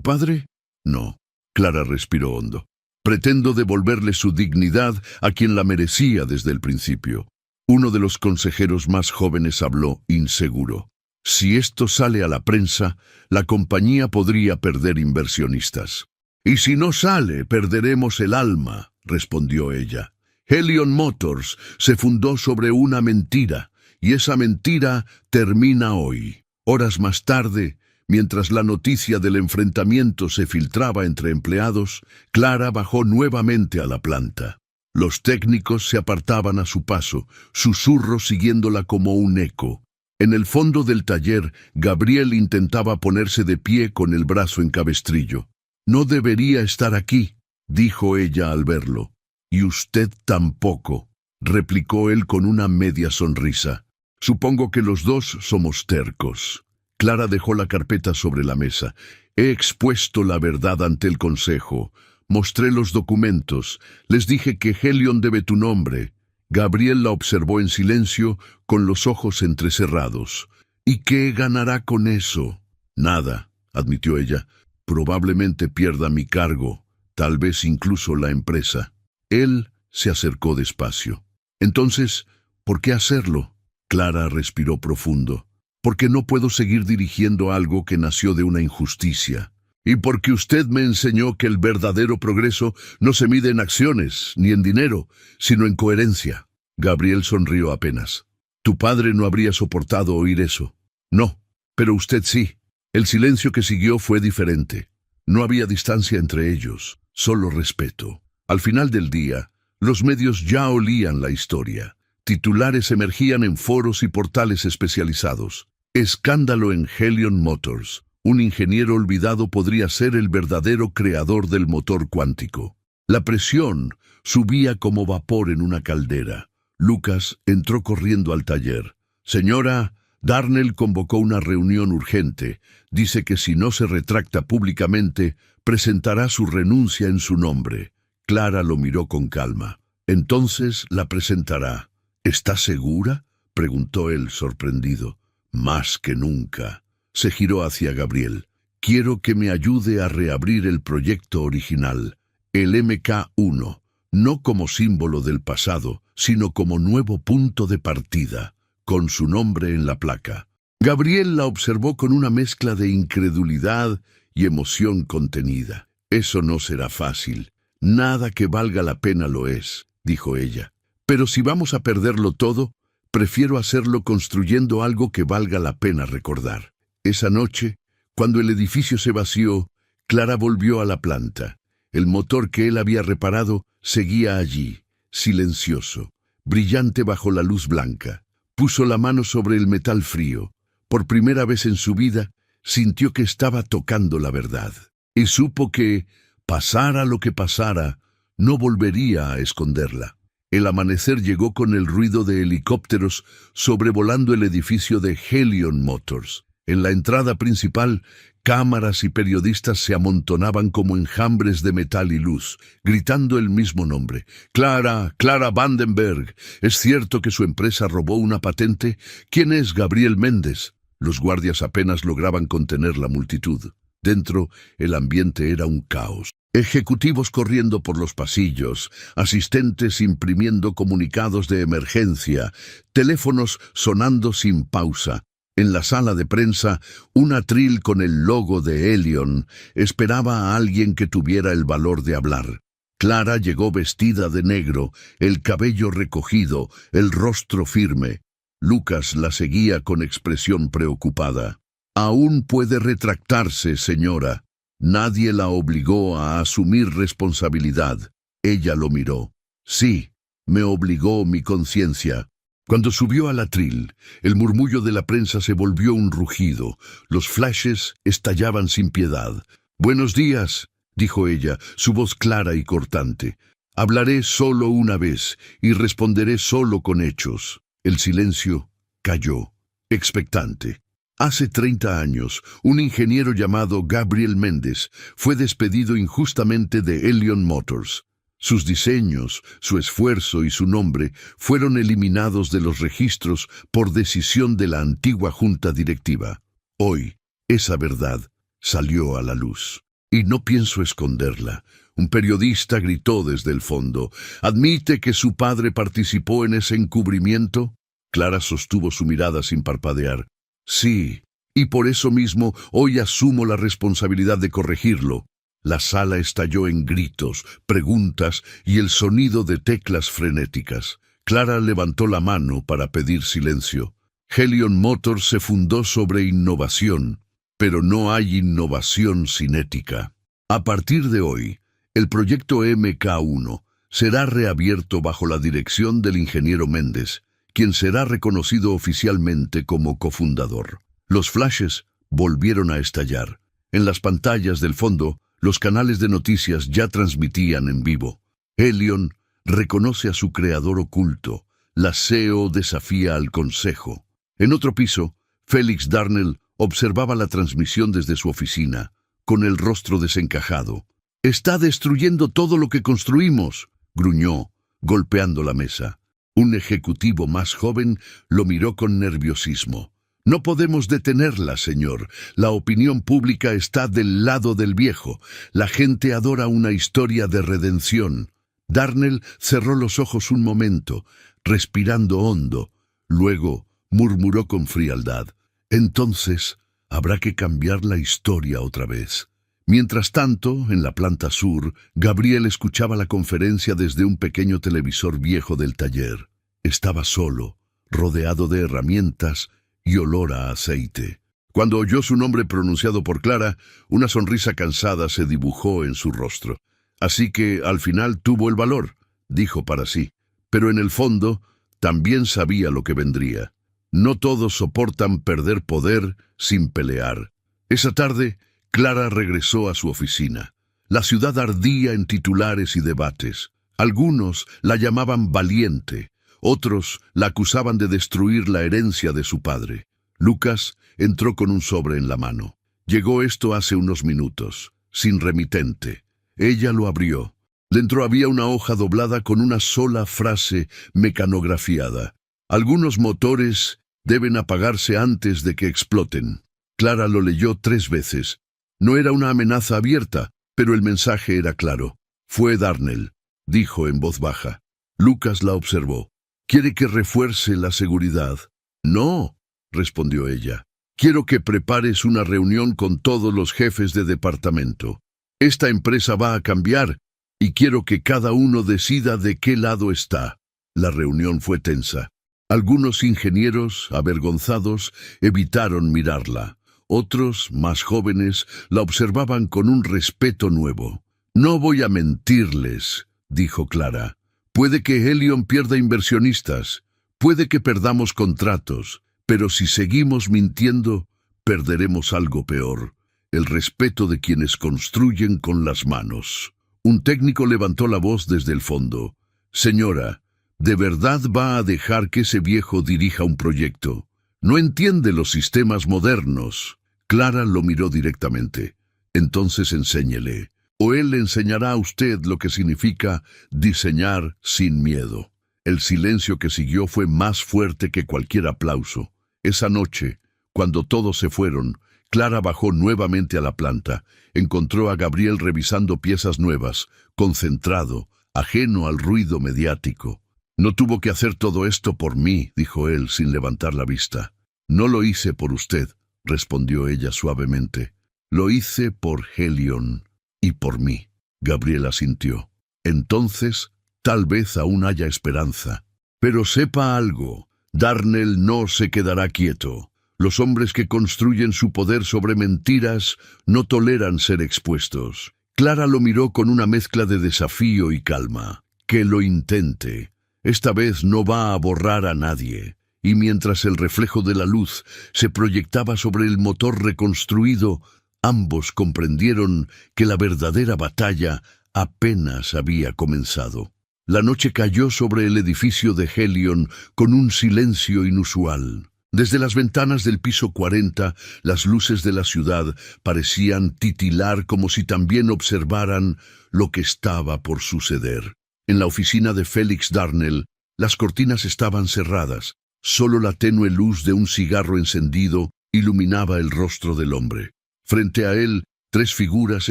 padre? No. Clara respiró hondo. Pretendo devolverle su dignidad a quien la merecía desde el principio. Uno de los consejeros más jóvenes habló inseguro. Si esto sale a la prensa, la compañía podría perder inversionistas. Y si no sale, perderemos el alma, respondió ella. Helion Motors se fundó sobre una mentira, y esa mentira termina hoy. Horas más tarde, mientras la noticia del enfrentamiento se filtraba entre empleados, Clara bajó nuevamente a la planta. Los técnicos se apartaban a su paso, susurros siguiéndola como un eco. En el fondo del taller, Gabriel intentaba ponerse de pie con el brazo en cabestrillo. «No debería estar aquí», dijo ella al verlo. «Y usted tampoco», replicó él con una media sonrisa. «Supongo que los dos somos tercos». Clara dejó la carpeta sobre la mesa. «He expuesto la verdad ante el consejo. Mostré los documentos. Les dije que Helion debe tu nombre». Gabriel la observó en silencio, con los ojos entrecerrados. «¿Y qué ganará con eso?» «Nada», admitió ella. «Probablemente pierda mi cargo, tal vez incluso la empresa». Él se acercó despacio. «Entonces, ¿por qué hacerlo?» Clara respiró profundo. «Porque no puedo seguir dirigiendo algo que nació de una injusticia. Y porque usted me enseñó que el verdadero progreso no se mide en acciones, ni en dinero, sino en coherencia». Gabriel sonrió apenas. «Tu padre no habría soportado oír eso». «No, pero usted sí». El silencio que siguió fue diferente. No había distancia entre ellos, solo respeto. Al final del día, los medios ya olían la historia. Titulares emergían en foros y portales especializados. Escándalo en Helion Motors. Un ingeniero olvidado podría ser el verdadero creador del motor cuántico. La presión subía como vapor en una caldera. Lucas entró corriendo al taller. «Señora, Darnell convocó una reunión urgente. Dice que si no se retracta públicamente, presentará su renuncia en su nombre». Clara lo miró con calma. «Entonces la presentará». «¿Está segura?», preguntó él sorprendido. «Más que nunca». Se giró hacia Gabriel. «Quiero que me ayude a reabrir el proyecto original, el MK1, no como símbolo del pasado, sino como nuevo punto de partida, con su nombre en la placa». Gabriel la observó con una mezcla de incredulidad y emoción contenida. «Eso no será fácil. Nada que valga la pena lo es», dijo ella. «Pero si vamos a perderlo todo, prefiero hacerlo construyendo algo que valga la pena recordar». Esa noche, cuando el edificio se vació, Clara volvió a la planta. El motor que él había reparado seguía allí, silencioso, brillante bajo la luz blanca. Puso la mano sobre el metal frío. Por primera vez en su vida, sintió que estaba tocando la verdad. Y supo que, pasara lo que pasara, no volvería a esconderla. El amanecer llegó con el ruido de helicópteros sobrevolando el edificio de Helion Motors. En la entrada principal, cámaras y periodistas se amontonaban como enjambres de metal y luz, gritando el mismo nombre. «Clara, Clara Vandenberg. ¿Es cierto que su empresa robó una patente? ¿Quién es Gabriel Méndez?». Los guardias apenas lograban contener la multitud. Dentro, el ambiente era un caos. Ejecutivos corriendo por los pasillos, asistentes imprimiendo comunicados de emergencia, teléfonos sonando sin pausa. En la sala de prensa, un atril con el logo de Helion esperaba a alguien que tuviera el valor de hablar. Clara llegó vestida de negro, el cabello recogido, el rostro firme. Lucas la seguía con expresión preocupada. «Aún puede retractarse, señora. Nadie la obligó a asumir responsabilidad». Ella lo miró. «Sí, me obligó mi conciencia». Cuando subió al atril, el murmullo de la prensa se volvió un rugido. Los flashes estallaban sin piedad. «Buenos días», dijo ella, su voz clara y cortante. «Hablaré solo una vez y responderé solo con hechos». El silencio cayó, expectante. Hace 30 años, un ingeniero llamado Gabriel Méndez fue despedido injustamente de Helion Motors. Sus diseños, su esfuerzo y su nombre fueron eliminados de los registros por decisión de la antigua junta directiva. Hoy, esa verdad salió a la luz. Y no pienso esconderla. Un periodista gritó desde el fondo: ¿Admite que su padre participó en ese encubrimiento? Clara sostuvo su mirada sin parpadear. Sí, y por eso mismo hoy asumo la responsabilidad de corregirlo. La sala estalló en gritos, preguntas y el sonido de teclas frenéticas. Clara levantó la mano para pedir silencio. Helion Motors se fundó sobre innovación, pero no hay innovación sin ética. A partir de hoy, el proyecto MK1 será reabierto bajo la dirección del ingeniero Méndez, quien será reconocido oficialmente como cofundador. Los flashes volvieron a estallar. En las pantallas del fondo, los canales de noticias ya transmitían en vivo. Helion reconoce a su creador oculto. La CEO desafía al consejo. En otro piso, Félix Darnell observaba la transmisión desde su oficina, con el rostro desencajado. «Está destruyendo todo lo que construimos», gruñó, golpeando la mesa. Un ejecutivo más joven lo miró con nerviosismo. «No podemos detenerla, señor. La opinión pública está del lado del viejo. La gente adora una historia de redención». Darnell cerró los ojos un momento, respirando hondo. Luego murmuró con frialdad: «Entonces habrá que cambiar la historia otra vez». Mientras tanto, en la planta sur, Gabriel escuchaba la conferencia desde un pequeño televisor viejo del taller. Estaba solo, rodeado de herramientas y olor a aceite. Cuando oyó su nombre pronunciado por Clara, una sonrisa cansada se dibujó en su rostro. «Así que al final tuvo el valor», dijo para sí. Pero en el fondo, también sabía lo que vendría. No todos soportan perder poder sin pelear. Esa tarde, Clara regresó a su oficina. La ciudad ardía en titulares y debates. Algunos la llamaban valiente, otros la acusaban de destruir la herencia de su padre. Lucas entró con un sobre en la mano. Llegó esto hace unos minutos, sin remitente. Ella lo abrió. Dentro había una hoja doblada con una sola frase mecanografiada: «Algunos motores deben apagarse antes de que exploten». Clara lo leyó 3 veces. No era una amenaza abierta, pero el mensaje era claro. «Fue Darnell», dijo en voz baja. Lucas la observó. «¿Quiere que refuerce la seguridad?» «No», respondió ella. «Quiero que prepares una reunión con todos los jefes de departamento. Esta empresa va a cambiar y quiero que cada uno decida de qué lado está». La reunión fue tensa. Algunos ingenieros, avergonzados, evitaron mirarla. Otros, más jóvenes, la observaban con un respeto nuevo. «No voy a mentirles», dijo Clara. «Puede que Helion pierda inversionistas, puede que perdamos contratos, pero si seguimos mintiendo, perderemos algo peor: el respeto de quienes construyen con las manos». Un técnico levantó la voz desde el fondo. «Señora, ¿de verdad va a dejar que ese viejo dirija un proyecto? No entiende los sistemas modernos». Clara lo miró directamente. «Entonces enséñele, o él le enseñará a usted lo que significa diseñar sin miedo». El silencio que siguió fue más fuerte que cualquier aplauso. Esa noche, cuando todos se fueron, Clara bajó nuevamente a la planta. Encontró a Gabriel revisando piezas nuevas, concentrado, ajeno al ruido mediático. «No tuvo que hacer todo esto por mí», dijo él sin levantar la vista. «No lo hice por usted», respondió ella suavemente. «Lo hice por Helion y por mí». Gabriel asintió. «Entonces, tal vez aún haya esperanza. Pero sepa algo, Darnell no se quedará quieto. Los hombres que construyen su poder sobre mentiras no toleran ser expuestos». Clara lo miró con una mezcla de desafío y calma. «Que lo intente. Esta vez no va a borrar a nadie». Y mientras el reflejo de la luz se proyectaba sobre el motor reconstruido, ambos comprendieron que la verdadera batalla apenas había comenzado. La noche cayó sobre el edificio de Helion con un silencio inusual. Desde las ventanas del piso 40, las luces de la ciudad parecían titilar como si también observaran lo que estaba por suceder. En la oficina de Félix Darnell, las cortinas estaban cerradas. Solo la tenue luz de un cigarro encendido iluminaba el rostro del hombre. Frente a él, 3 figuras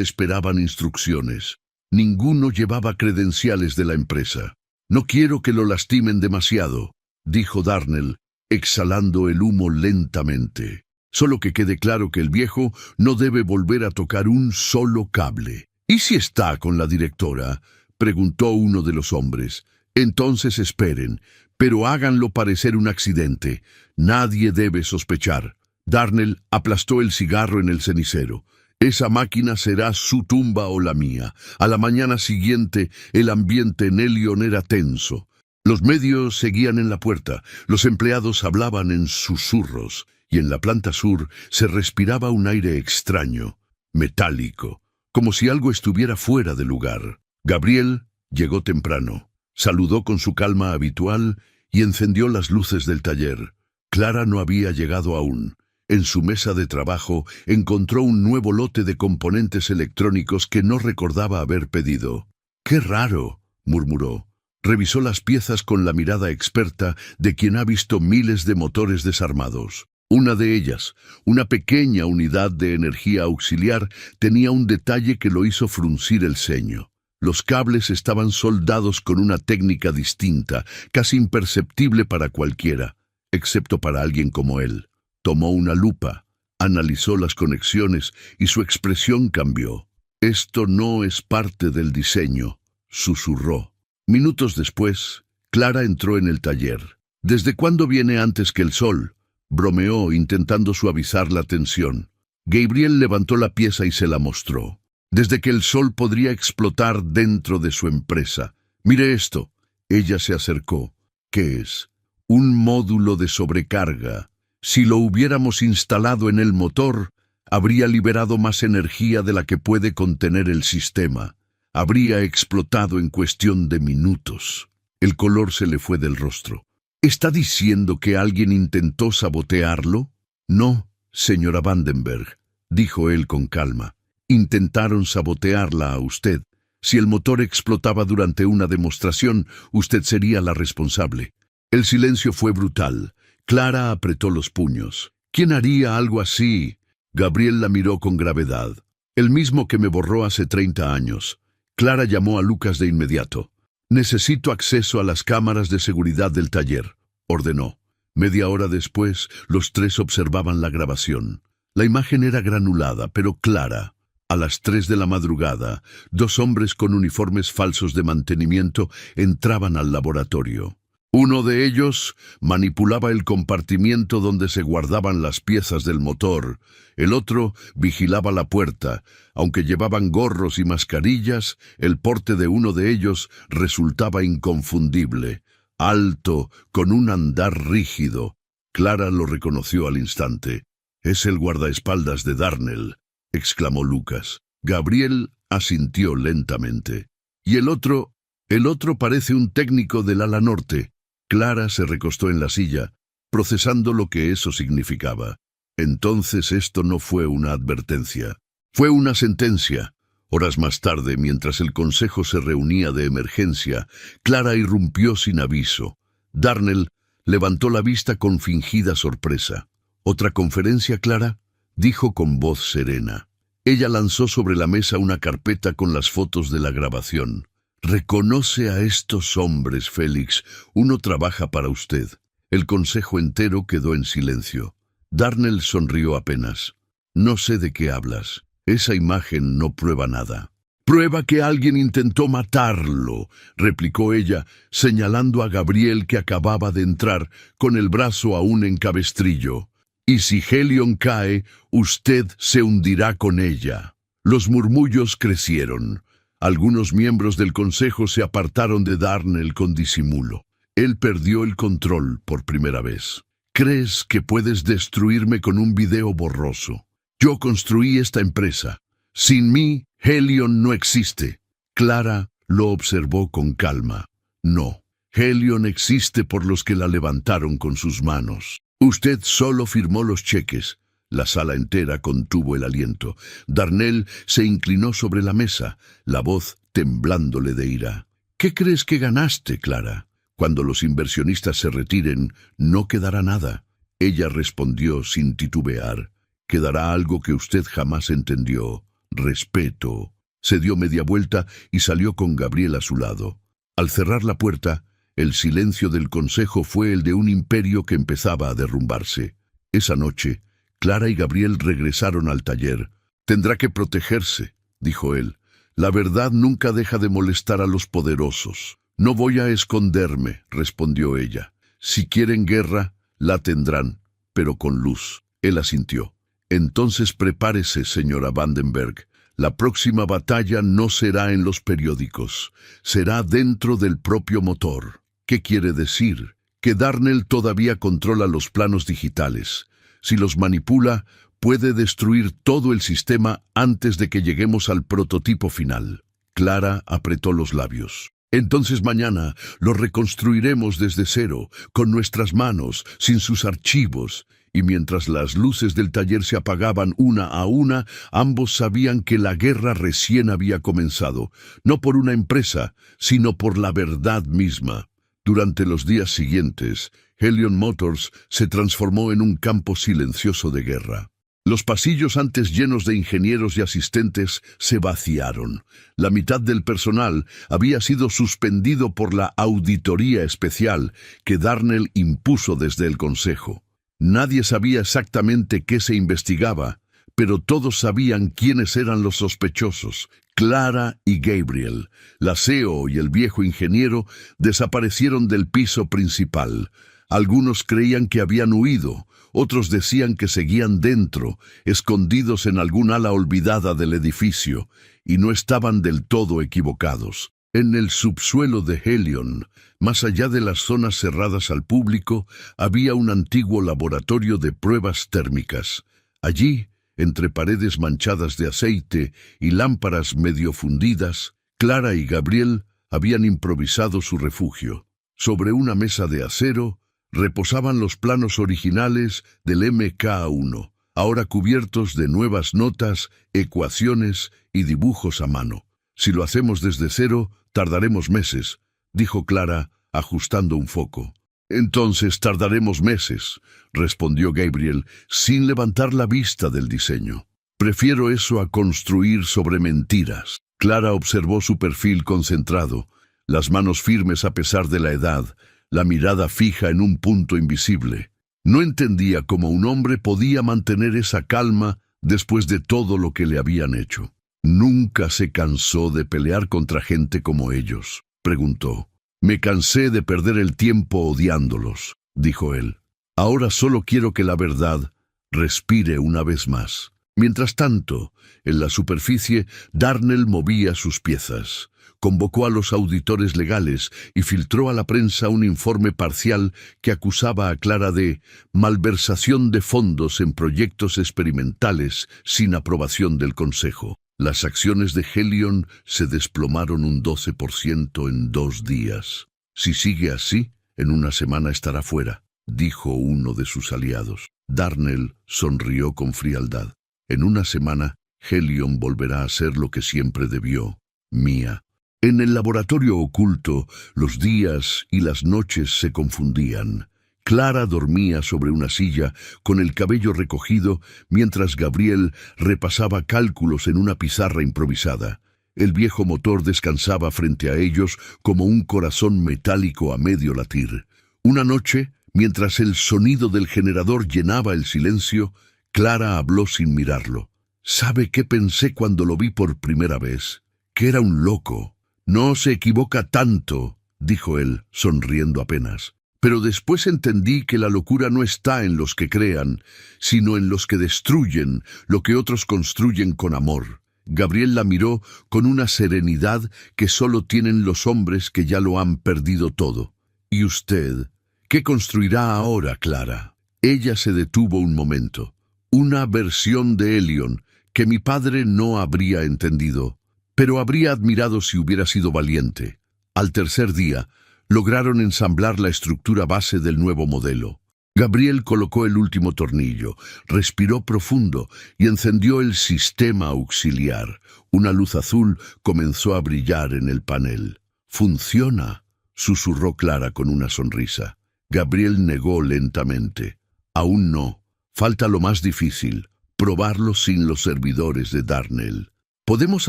esperaban instrucciones. Ninguno llevaba credenciales de la empresa. «No quiero que lo lastimen demasiado», dijo Darnell, exhalando el humo lentamente. «Solo que quede claro que el viejo no debe volver a tocar un solo cable». «¿Y si está con la directora?», preguntó uno de los hombres. «Entonces esperen, pero háganlo parecer un accidente. Nadie debe sospechar». Darnell aplastó el cigarro en el cenicero. «Esa máquina será su tumba o la mía». A la mañana siguiente, el ambiente en Elion era tenso. Los medios seguían en la puerta, los empleados hablaban en susurros, y en la planta sur se respiraba un aire extraño, metálico, como si algo estuviera fuera de lugar. Gabriel llegó temprano, saludó con su calma habitual y encendió las luces del taller. Clara no había llegado aún. En su mesa de trabajo encontró un nuevo lote de componentes electrónicos que no recordaba haber pedido. «¡Qué raro!», murmuró. Revisó las piezas con la mirada experta de quien ha visto miles de motores desarmados. Una de ellas, una pequeña unidad de energía auxiliar, tenía un detalle que lo hizo fruncir el ceño. Los cables estaban soldados con una técnica distinta, casi imperceptible para cualquiera, excepto para alguien como él. Tomó una lupa, analizó las conexiones y su expresión cambió. «Esto no es parte del diseño», susurró. Minutos después, Clara entró en el taller. «¿Desde cuándo viene antes que el sol?», bromeó intentando suavizar la tensión. Gabriel levantó la pieza y se la mostró. «Desde que el sol podría explotar dentro de su empresa. Mire esto». Ella se acercó. «¿Qué es?». «Un módulo de sobrecarga. Si lo hubiéramos instalado en el motor, habría liberado más energía de la que puede contener el sistema. Habría explotado en cuestión de minutos». El color se le fue del rostro. «¿Está diciendo que alguien intentó sabotearlo?». «No, señora Vandenberg», dijo él con calma. «Intentaron sabotearla a usted. Si el motor explotaba durante una demostración, usted sería la responsable». El silencio fue brutal. Clara apretó los puños. «¿Quién haría algo así?». Gabriel la miró con gravedad. «El mismo que me borró hace 30 años». Clara llamó a Lucas de inmediato. «Necesito acceso a las cámaras de seguridad del taller», ordenó. Media hora después, los 3 observaban la grabación. La imagen era granulada, pero clara. A las 3 de la madrugada, 2 hombres con uniformes falsos de mantenimiento entraban al laboratorio. Uno de ellos manipulaba el compartimiento donde se guardaban las piezas del motor. El otro vigilaba la puerta. Aunque llevaban gorros y mascarillas, el porte de uno de ellos resultaba inconfundible. Alto, con un andar rígido. Clara lo reconoció al instante. «Es el guardaespaldas de Darnell», exclamó Lucas. Gabriel asintió lentamente. «¿Y el otro? El otro parece un técnico del ala norte». Clara se recostó en la silla, procesando lo que eso significaba. Entonces esto no fue una advertencia. Fue una sentencia. Horas más tarde, mientras el consejo se reunía de emergencia, Clara irrumpió sin aviso. Darnell levantó la vista con fingida sorpresa. «¿Otra conferencia, Clara?», dijo con voz serena. Ella lanzó sobre la mesa una carpeta con las fotos de la grabación. «Reconoce a estos hombres, Félix. Uno trabaja para usted». El consejo entero quedó en silencio. Darnell sonrió apenas. «No sé de qué hablas. Esa imagen no prueba nada». «Prueba que alguien intentó matarlo», replicó ella, señalando a Gabriel que acababa de entrar, con el brazo aún en cabestrillo. «Y si Helion cae, usted se hundirá con ella». Los murmullos crecieron. Algunos miembros del consejo se apartaron de Darnell con disimulo. Él perdió el control por primera vez. «¿Crees que puedes destruirme con un video borroso? Yo construí esta empresa. Sin mí, Helion no existe». Clara lo observó con calma. «No, Helion existe por los que la levantaron con sus manos». Usted solo firmó los cheques. La sala entera contuvo el aliento. Darnell se inclinó sobre la mesa, la voz temblándole de ira. ¿Qué crees que ganaste, Clara? Cuando los inversionistas se retiren, no quedará nada. Ella respondió sin titubear. Quedará algo que usted jamás entendió. Respeto. Se dio media vuelta y salió con Gabriel a su lado. Al cerrar la puerta, el silencio del consejo fue el de un imperio que empezaba a derrumbarse. Esa noche, Clara y Gabriel regresaron al taller. «Tendrá que protegerse», dijo él. «La verdad nunca deja de molestar a los poderosos». «No voy a esconderme», respondió ella. «Si quieren guerra, la tendrán, pero con luz». Él asintió. «Entonces prepárese, señora Vandenberg. La próxima batalla no será en los periódicos, será dentro del propio motor». ¿Qué quiere decir? Que Darnell todavía controla los planos digitales. Si los manipula, puede destruir todo el sistema antes de que lleguemos al prototipo final. Clara apretó los labios. «Entonces mañana lo reconstruiremos desde cero, con nuestras manos, sin sus archivos». Y mientras las luces del taller se apagaban una a una, ambos sabían que la guerra recién había comenzado, no por una empresa, sino por la verdad misma. Durante los días siguientes, Helion Motors se transformó en un campo silencioso de guerra. Los pasillos antes llenos de ingenieros y asistentes se vaciaron. La mitad del personal había sido suspendido por la auditoría especial que Darnell impuso desde el Consejo. Nadie sabía exactamente qué se investigaba, pero todos sabían quiénes eran los sospechosos. Clara y Gabriel, la CEO y el viejo ingeniero, desaparecieron del piso principal. Algunos creían que habían huido, otros decían que seguían dentro, escondidos en algún ala olvidada del edificio, y no estaban del todo equivocados. En el subsuelo de Helion, más allá de las zonas cerradas al público, había un antiguo laboratorio de pruebas térmicas. Allí, entre paredes manchadas de aceite y lámparas medio fundidas, Clara y Gabriel habían improvisado su refugio. Sobre una mesa de acero reposaban los planos originales del MK1, ahora cubiertos de nuevas notas, ecuaciones y dibujos a mano. «Si lo hacemos desde cero, tardaremos meses», dijo Clara, ajustando un foco. «Entonces tardaremos meses», respondió Gabriel, sin levantar la vista del diseño. «Prefiero eso a construir sobre mentiras». Clara observó su perfil concentrado, las manos firmes a pesar de la edad, la mirada fija en un punto invisible. No entendía cómo un hombre podía mantener esa calma después de todo lo que le habían hecho. «¿Nunca se cansó de pelear contra gente como ellos?», preguntó. «Me cansé de perder el tiempo odiándolos», dijo él. «Ahora solo quiero que la verdad respire una vez más». Mientras tanto, en la superficie, Darnell movía sus piezas. Convocó a los auditores legales y filtró a la prensa un informe parcial que acusaba a Clara de malversación de fondos en proyectos experimentales sin aprobación del Consejo. Las acciones de Helion se desplomaron un 12% en 2 días. «Si sigue así, en una semana estará fuera», dijo uno de sus aliados. Darnell sonrió con frialdad. «En una semana, Helion volverá a ser lo que siempre debió, mía». En el laboratorio oculto, los días y las noches se confundían. Clara dormía sobre una silla, con el cabello recogido, mientras Gabriel repasaba cálculos en una pizarra improvisada. El viejo motor descansaba frente a ellos como un corazón metálico a medio latir. Una noche, mientras el sonido del generador llenaba el silencio, Clara habló sin mirarlo. «¿Sabe qué pensé cuando lo vi por primera vez? Que era un loco». «No se equivoca tanto», dijo él, sonriendo apenas. «Pero después entendí que la locura no está en los que crean, sino en los que destruyen lo que otros construyen con amor». Gabriel la miró con una serenidad que solo tienen los hombres que ya lo han perdido todo. «¿Y usted? ¿Qué construirá ahora, Clara?» Ella se detuvo un momento. «Una versión de Helion que mi padre no habría entendido, pero habría admirado si hubiera sido valiente». Al tercer día, lograron ensamblar la estructura base del nuevo modelo. Gabriel colocó el último tornillo, respiró profundo y encendió el sistema auxiliar. Una luz azul comenzó a brillar en el panel. «Funciona», susurró Clara con una sonrisa. Gabriel negó lentamente. «Aún no. Falta lo más difícil, probarlo sin los servidores de Darnell. ¿Podemos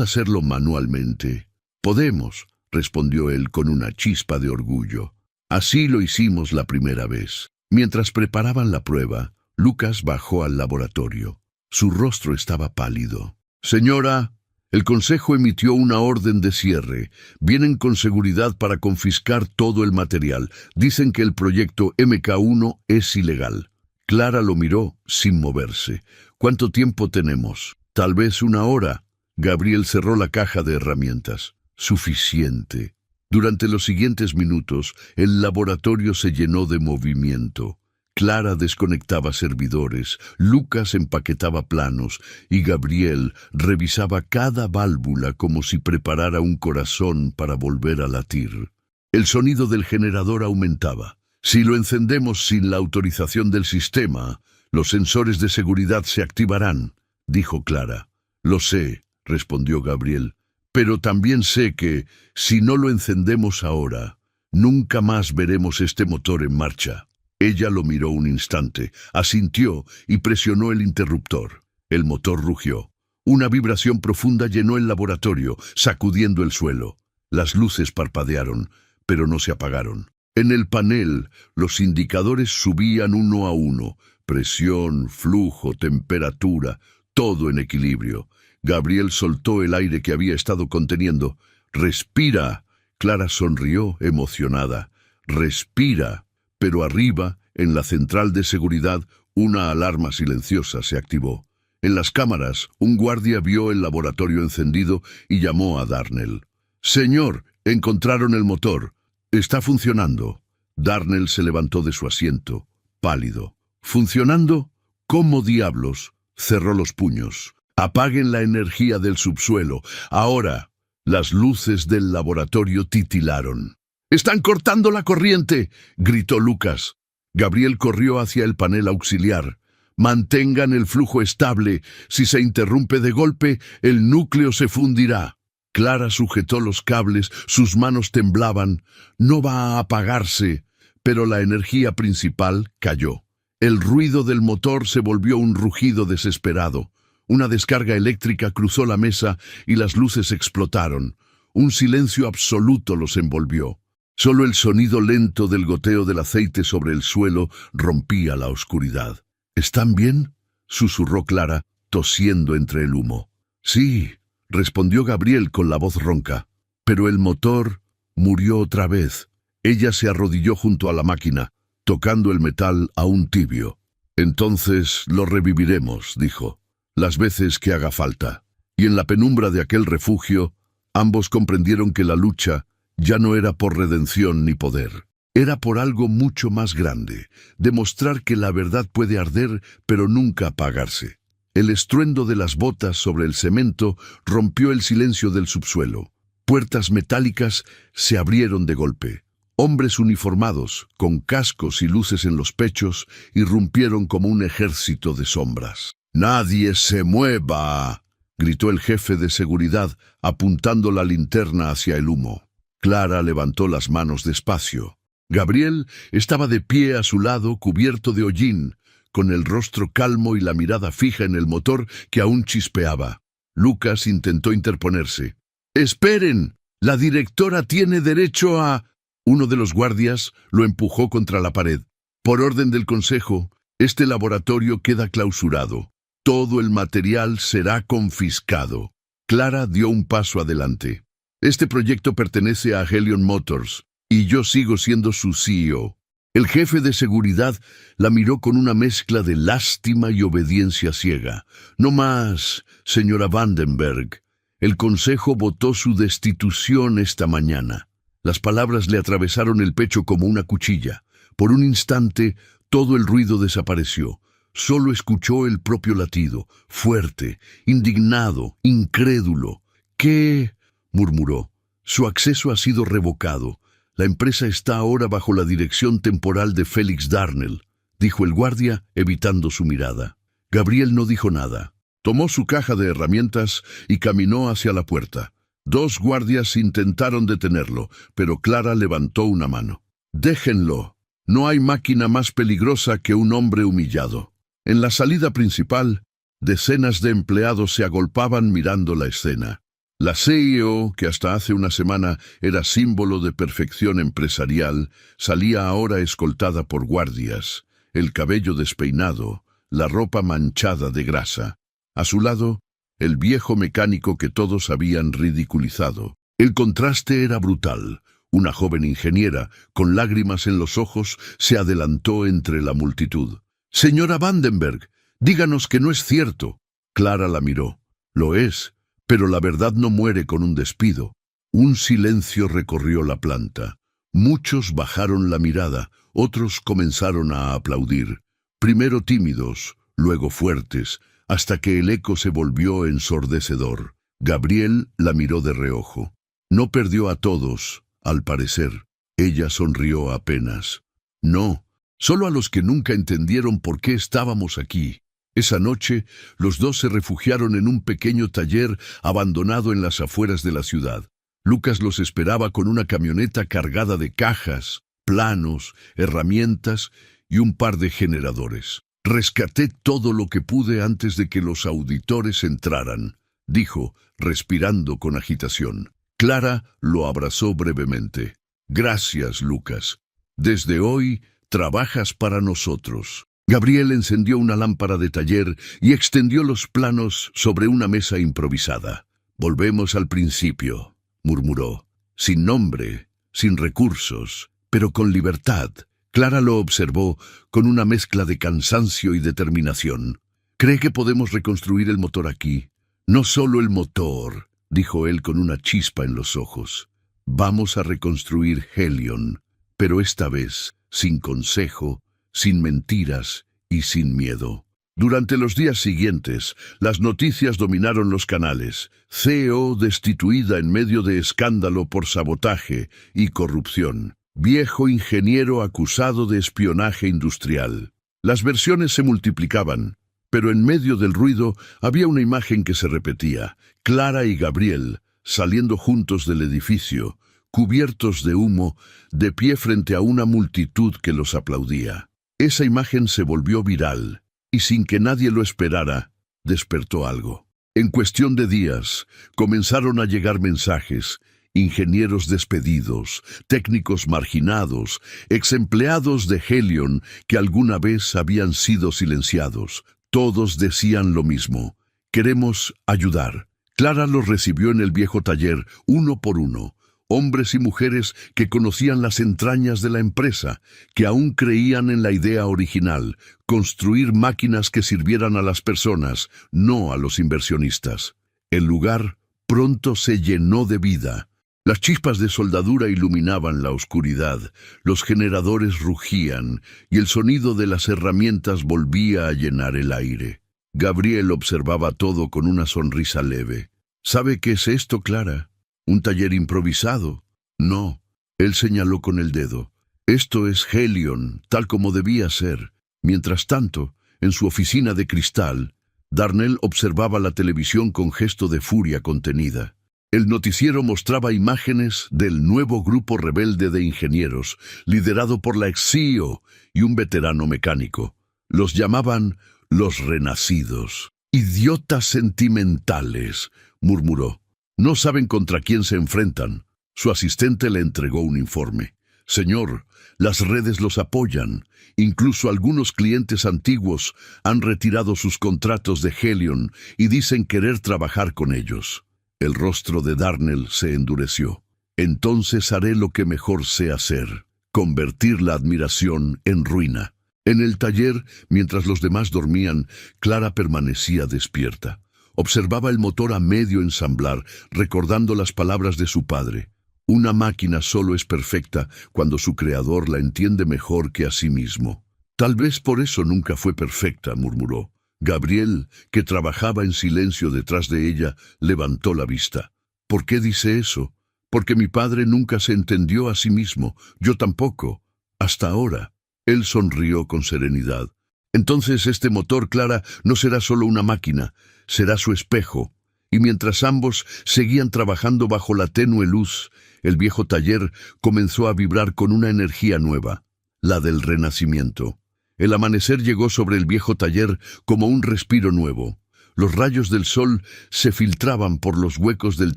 hacerlo manualmente?» «Podemos», respondió él con una chispa de orgullo. «Así lo hicimos la primera vez». Mientras preparaban la prueba, Lucas bajó al laboratorio. Su rostro estaba pálido. «Señora, el Consejo emitió una orden de cierre. Vienen con seguridad para confiscar todo el material. Dicen que el proyecto MK1 es ilegal». Clara lo miró sin moverse. «¿Cuánto tiempo tenemos?» «Tal vez 1 hora». Gabriel cerró la caja de herramientas. «Suficiente». Durante los siguientes minutos, el laboratorio se llenó de movimiento. Clara desconectaba servidores, Lucas empaquetaba planos y Gabriel revisaba cada válvula como si preparara un corazón para volver a latir. El sonido del generador aumentaba. «Si lo encendemos sin la autorización del sistema, los sensores de seguridad se activarán», dijo Clara. «Lo sé», respondió Gabriel. «Pero también sé que, si no lo encendemos ahora, nunca más veremos este motor en marcha». Ella lo miró un instante, asintió y presionó el interruptor. El motor rugió. Una vibración profunda llenó el laboratorio, sacudiendo el suelo. Las luces parpadearon, pero no se apagaron. En el panel, los indicadores subían uno a uno. Presión, flujo, temperatura, todo en equilibrio. Gabriel soltó el aire que había estado conteniendo. «Respira». Clara sonrió, emocionada. «Respira». Pero arriba, en la central de seguridad, una alarma silenciosa se activó. En las cámaras, un guardia vio el laboratorio encendido y llamó a Darnell. «Señor, encontraron el motor. Está funcionando». Darnell se levantó de su asiento, pálido. «¿Funcionando? ¿Cómo diablos?» Cerró los puños. «Apaguen la energía del subsuelo. Ahora». Las luces del laboratorio titilaron. «¡Están cortando la corriente!», gritó Lucas. Gabriel corrió hacia el panel auxiliar. «Mantengan el flujo estable. Si se interrumpe de golpe, el núcleo se fundirá». Clara sujetó los cables, sus manos temblaban. «No va a apagarse». Pero la energía principal cayó. El ruido del motor se volvió un rugido desesperado. Una descarga eléctrica cruzó la mesa y las luces explotaron. Un silencio absoluto los envolvió. Solo el sonido lento del goteo del aceite sobre el suelo rompía la oscuridad. «¿Están bien?», susurró Clara, tosiendo entre el humo. «Sí», respondió Gabriel con la voz ronca. «Pero el motor murió otra vez». Ella se arrodilló junto a la máquina, tocando el metal aún tibio. «Entonces lo reviviremos», dijo, «las veces que haga falta». Y en la penumbra de aquel refugio, ambos comprendieron que la lucha ya no era por redención ni poder. Era por algo mucho más grande, demostrar que la verdad puede arder pero nunca apagarse. El estruendo de las botas sobre el cemento rompió el silencio del subsuelo. Puertas metálicas se abrieron de golpe. Hombres uniformados, con cascos y luces en los pechos, irrumpieron como un ejército de sombras. «¡Nadie se mueva!», gritó el jefe de seguridad, apuntando la linterna hacia el humo. Clara levantó las manos despacio. Gabriel estaba de pie a su lado, cubierto de hollín, con el rostro calmo y la mirada fija en el motor que aún chispeaba. Lucas intentó interponerse. «¡Esperen! La directora tiene derecho a...». Uno de los guardias lo empujó contra la pared. «Por orden del Consejo, este laboratorio queda clausurado. Todo el material será confiscado». Clara dio un paso adelante. «Este proyecto pertenece a Helion Motors, y yo sigo siendo su CEO». El jefe de seguridad la miró con una mezcla de lástima y obediencia ciega. «No más, señora Vandenberg. El Consejo votó su destitución esta mañana». Las palabras le atravesaron el pecho como una cuchilla. Por un instante, todo el ruido desapareció. Solo escuchó el propio latido, fuerte, indignado, incrédulo. «¿Qué?», murmuró. «Su acceso ha sido revocado. La empresa está ahora bajo la dirección temporal de Félix Darnell». dijo el guardia, evitando su mirada. Gabriel no dijo nada. Tomó su caja de herramientas y caminó hacia la puerta. 2 guardias intentaron detenerlo, pero Clara levantó una mano. «Déjenlo. No hay máquina más peligrosa que un hombre humillado». En la salida principal, decenas de empleados se agolpaban mirando la escena. La CEO, que hasta hace una semana era símbolo de perfección empresarial, salía ahora escoltada por guardias, el cabello despeinado, la ropa manchada de grasa. A su lado, el viejo mecánico que todos habían ridiculizado. El contraste era brutal. Una joven ingeniera, con lágrimas en los ojos, se adelantó entre la multitud. «Señora Vandenberg, díganos que no es cierto». Clara la miró. «Lo es, pero la verdad no muere con un despido». Un silencio recorrió la planta. Muchos bajaron la mirada, otros comenzaron a aplaudir. Primero tímidos, luego fuertes, hasta que el eco se volvió ensordecedor. Gabriel la miró de reojo. No perdió a todos, al parecer. Ella sonrió apenas. «No, solo a los que nunca entendieron por qué estábamos aquí». Esa noche, los 2 se refugiaron en un pequeño taller abandonado en las afueras de la ciudad. Lucas los esperaba con una camioneta cargada de cajas, planos, herramientas y un par de generadores. «Rescaté todo lo que pude antes de que los auditores entraran», dijo, respirando con agitación. Clara lo abrazó brevemente. «Gracias, Lucas. Desde hoy trabajas para nosotros». Gabriel encendió una lámpara de taller y extendió los planos sobre una mesa improvisada. «Volvemos al principio», murmuró. «Sin nombre, sin recursos, pero con libertad». Clara lo observó con una mezcla de cansancio y determinación. «¿Cree que podemos reconstruir el motor aquí?» «No solo el motor», dijo él con una chispa en los ojos. «Vamos a reconstruir Helion, pero esta vez sin consejo, sin mentiras y sin miedo». Durante los días siguientes, las noticias dominaron los canales. CEO destituida en medio de escándalo por sabotaje y corrupción. Viejo ingeniero acusado de espionaje industrial. Las versiones se multiplicaban, pero en medio del ruido había una imagen que se repetía. Clara y Gabriel, saliendo juntos del edificio, cubiertos de humo, de pie frente a una multitud que los aplaudía. Esa imagen se volvió viral, y sin que nadie lo esperara, despertó algo. En cuestión de días, comenzaron a llegar mensajes. Ingenieros despedidos, técnicos marginados, exempleados de Helion que alguna vez habían sido silenciados. Todos decían lo mismo: «Queremos ayudar». Clara los recibió en el viejo taller, uno por uno. Hombres y mujeres que conocían las entrañas de la empresa, que aún creían en la idea original, construir máquinas que sirvieran a las personas, no a los inversionistas. El lugar pronto se llenó de vida. Las chispas de soldadura iluminaban la oscuridad, los generadores rugían y el sonido de las herramientas volvía a llenar el aire. Gabriel observaba todo con una sonrisa leve. «¿Sabe qué es esto, Clara? ¿Un taller improvisado?» «No», él señaló con el dedo. «Esto es Helion, tal como debía ser». Mientras tanto, en su oficina de cristal, Darnell observaba la televisión con gesto de furia contenida. El noticiero mostraba imágenes del nuevo grupo rebelde de ingenieros, liderado por la ex-CEO y un veterano mecánico. Los llamaban los renacidos. «Idiotas sentimentales», murmuró. «No saben contra quién se enfrentan». Su asistente le entregó un informe. «Señor, las redes los apoyan. Incluso algunos clientes antiguos han retirado sus contratos de Helion y dicen querer trabajar con ellos». El rostro de Darnell se endureció. «Entonces haré lo que mejor sé hacer, convertir la admiración en ruina». En el taller, mientras los demás dormían, Clara permanecía despierta. Observaba el motor a medio ensamblar, recordando las palabras de su padre. «Una máquina solo es perfecta cuando su creador la entiende mejor que a sí mismo». «Tal vez por eso nunca fue perfecta», murmuró. Gabriel, que trabajaba en silencio detrás de ella, levantó la vista. «¿Por qué dice eso?» «Porque mi padre nunca se entendió a sí mismo. Yo tampoco. Hasta ahora». Él sonrió con serenidad. Entonces este motor, Clara, no será solo una máquina, será su espejo. Y mientras ambos seguían trabajando bajo la tenue luz, el viejo taller comenzó a vibrar con una energía nueva, la del renacimiento. El amanecer llegó sobre el viejo taller como un respiro nuevo. Los rayos del sol se filtraban por los huecos del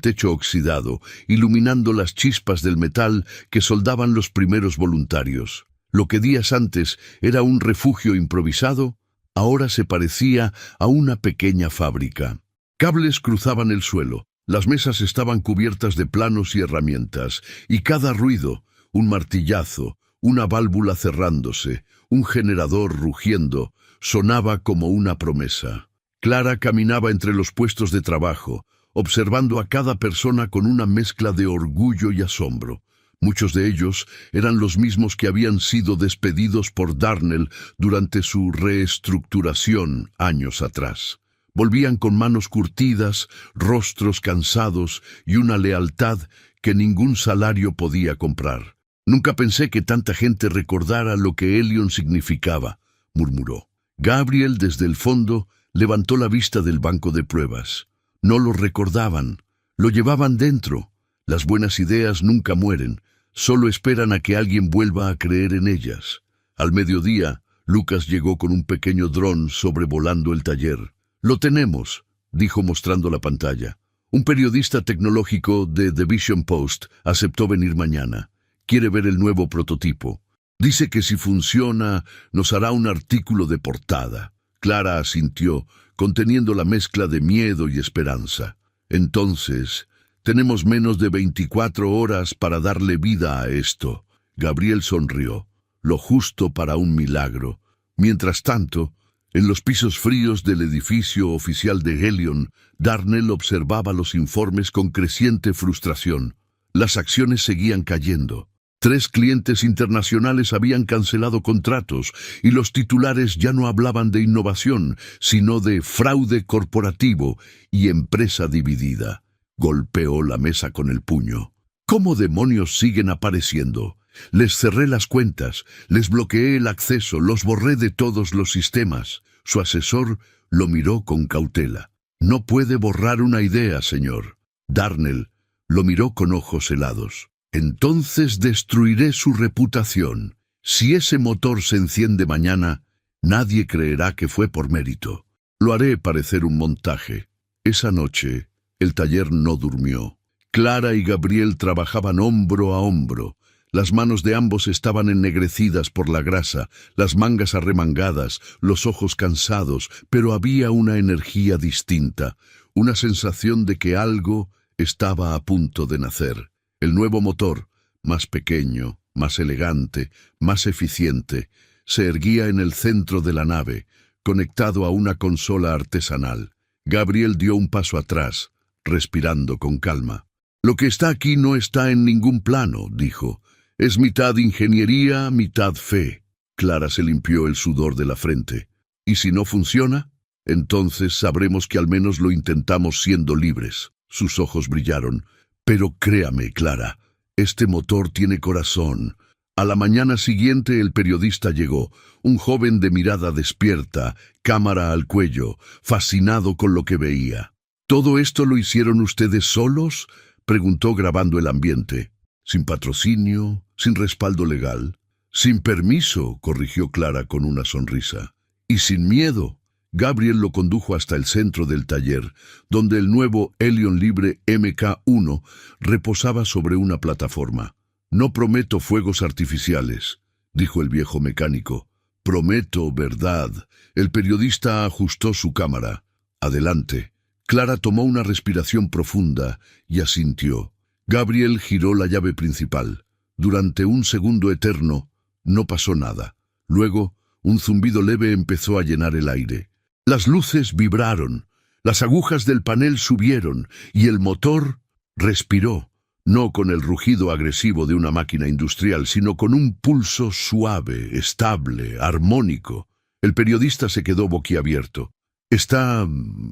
techo oxidado, iluminando las chispas del metal que soldaban los primeros voluntarios. Lo que días antes era un refugio improvisado, ahora se parecía a una pequeña fábrica. Cables cruzaban el suelo, las mesas estaban cubiertas de planos y herramientas, y cada ruido, un martillazo, una válvula cerrándose, un generador rugiendo, sonaba como una promesa. Clara caminaba entre los puestos de trabajo, observando a cada persona con una mezcla de orgullo y asombro. Muchos de ellos eran los mismos que habían sido despedidos por Darnell durante su reestructuración años atrás. Volvían con manos curtidas, rostros cansados y una lealtad que ningún salario podía comprar. «Nunca pensé que tanta gente recordara lo que Elion significaba», murmuró. Gabriel, desde el fondo, levantó la vista del banco de pruebas. No lo recordaban, lo llevaban dentro. Las buenas ideas nunca mueren, solo esperan a que alguien vuelva a creer en ellas. Al mediodía, Lucas llegó con un pequeño dron sobrevolando el taller. «Lo tenemos», dijo mostrando la pantalla. «Un periodista tecnológico de The Vision Post aceptó venir mañana. Quiere ver el nuevo prototipo. Dice que si funciona, nos hará un artículo de portada». Clara asintió, conteniendo la mezcla de miedo y esperanza. «Entonces, tenemos menos de 24 horas para darle vida a esto». Gabriel sonrió, lo justo para un milagro. Mientras tanto, en los pisos fríos del edificio oficial de Helion, Darnell observaba los informes con creciente frustración. Las acciones seguían cayendo. 3 clientes internacionales habían cancelado contratos y los titulares ya no hablaban de innovación, sino de fraude corporativo y empresa dividida. Golpeó la mesa con el puño. ¿Cómo demonios siguen apareciendo? Les cerré las cuentas, les bloqueé el acceso, los borré de todos los sistemas. Su asesor lo miró con cautela. «No puede borrar una idea, señor». Darnell lo miró con ojos helados. «Entonces destruiré su reputación. Si ese motor se enciende mañana, nadie creerá que fue por mérito. Lo haré parecer un montaje». Esa noche, el taller no durmió. Clara y Gabriel trabajaban hombro a hombro. Las manos de ambos estaban ennegrecidas por la grasa, las mangas arremangadas, los ojos cansados, pero había una energía distinta, una sensación de que algo estaba a punto de nacer. El nuevo motor, más pequeño, más elegante, más eficiente, se erguía en el centro de la nave, conectado a una consola artesanal. Gabriel dio un paso atrás, respirando con calma. «Lo que está aquí no está en ningún plano», dijo. «Es mitad ingeniería, mitad fe». Clara se limpió el sudor de la frente. «¿Y si no funciona? Entonces sabremos que al menos lo intentamos siendo libres». Sus ojos brillaron. «Pero créame, Clara, este motor tiene corazón». A la mañana siguiente el periodista llegó, un joven de mirada despierta, cámara al cuello, fascinado con lo que veía. «¿Todo esto lo hicieron ustedes solos?», preguntó grabando el ambiente. «Sin patrocinio, sin respaldo legal». «Sin permiso», corrigió Clara con una sonrisa. «Y sin miedo». Gabriel lo condujo hasta el centro del taller, donde el nuevo Helion Libre MK1 reposaba sobre una plataforma. «No prometo fuegos artificiales», dijo el viejo mecánico. «Prometo verdad». El periodista ajustó su cámara. «Adelante». Clara tomó una respiración profunda y asintió. Gabriel giró la llave principal. Durante un segundo eterno, no pasó nada. Luego, un zumbido leve empezó a llenar el aire. Las luces vibraron, las agujas del panel subieron y el motor respiró, no con el rugido agresivo de una máquina industrial, sino con un pulso suave, estable, armónico. El periodista se quedó boquiabierto. «¿Está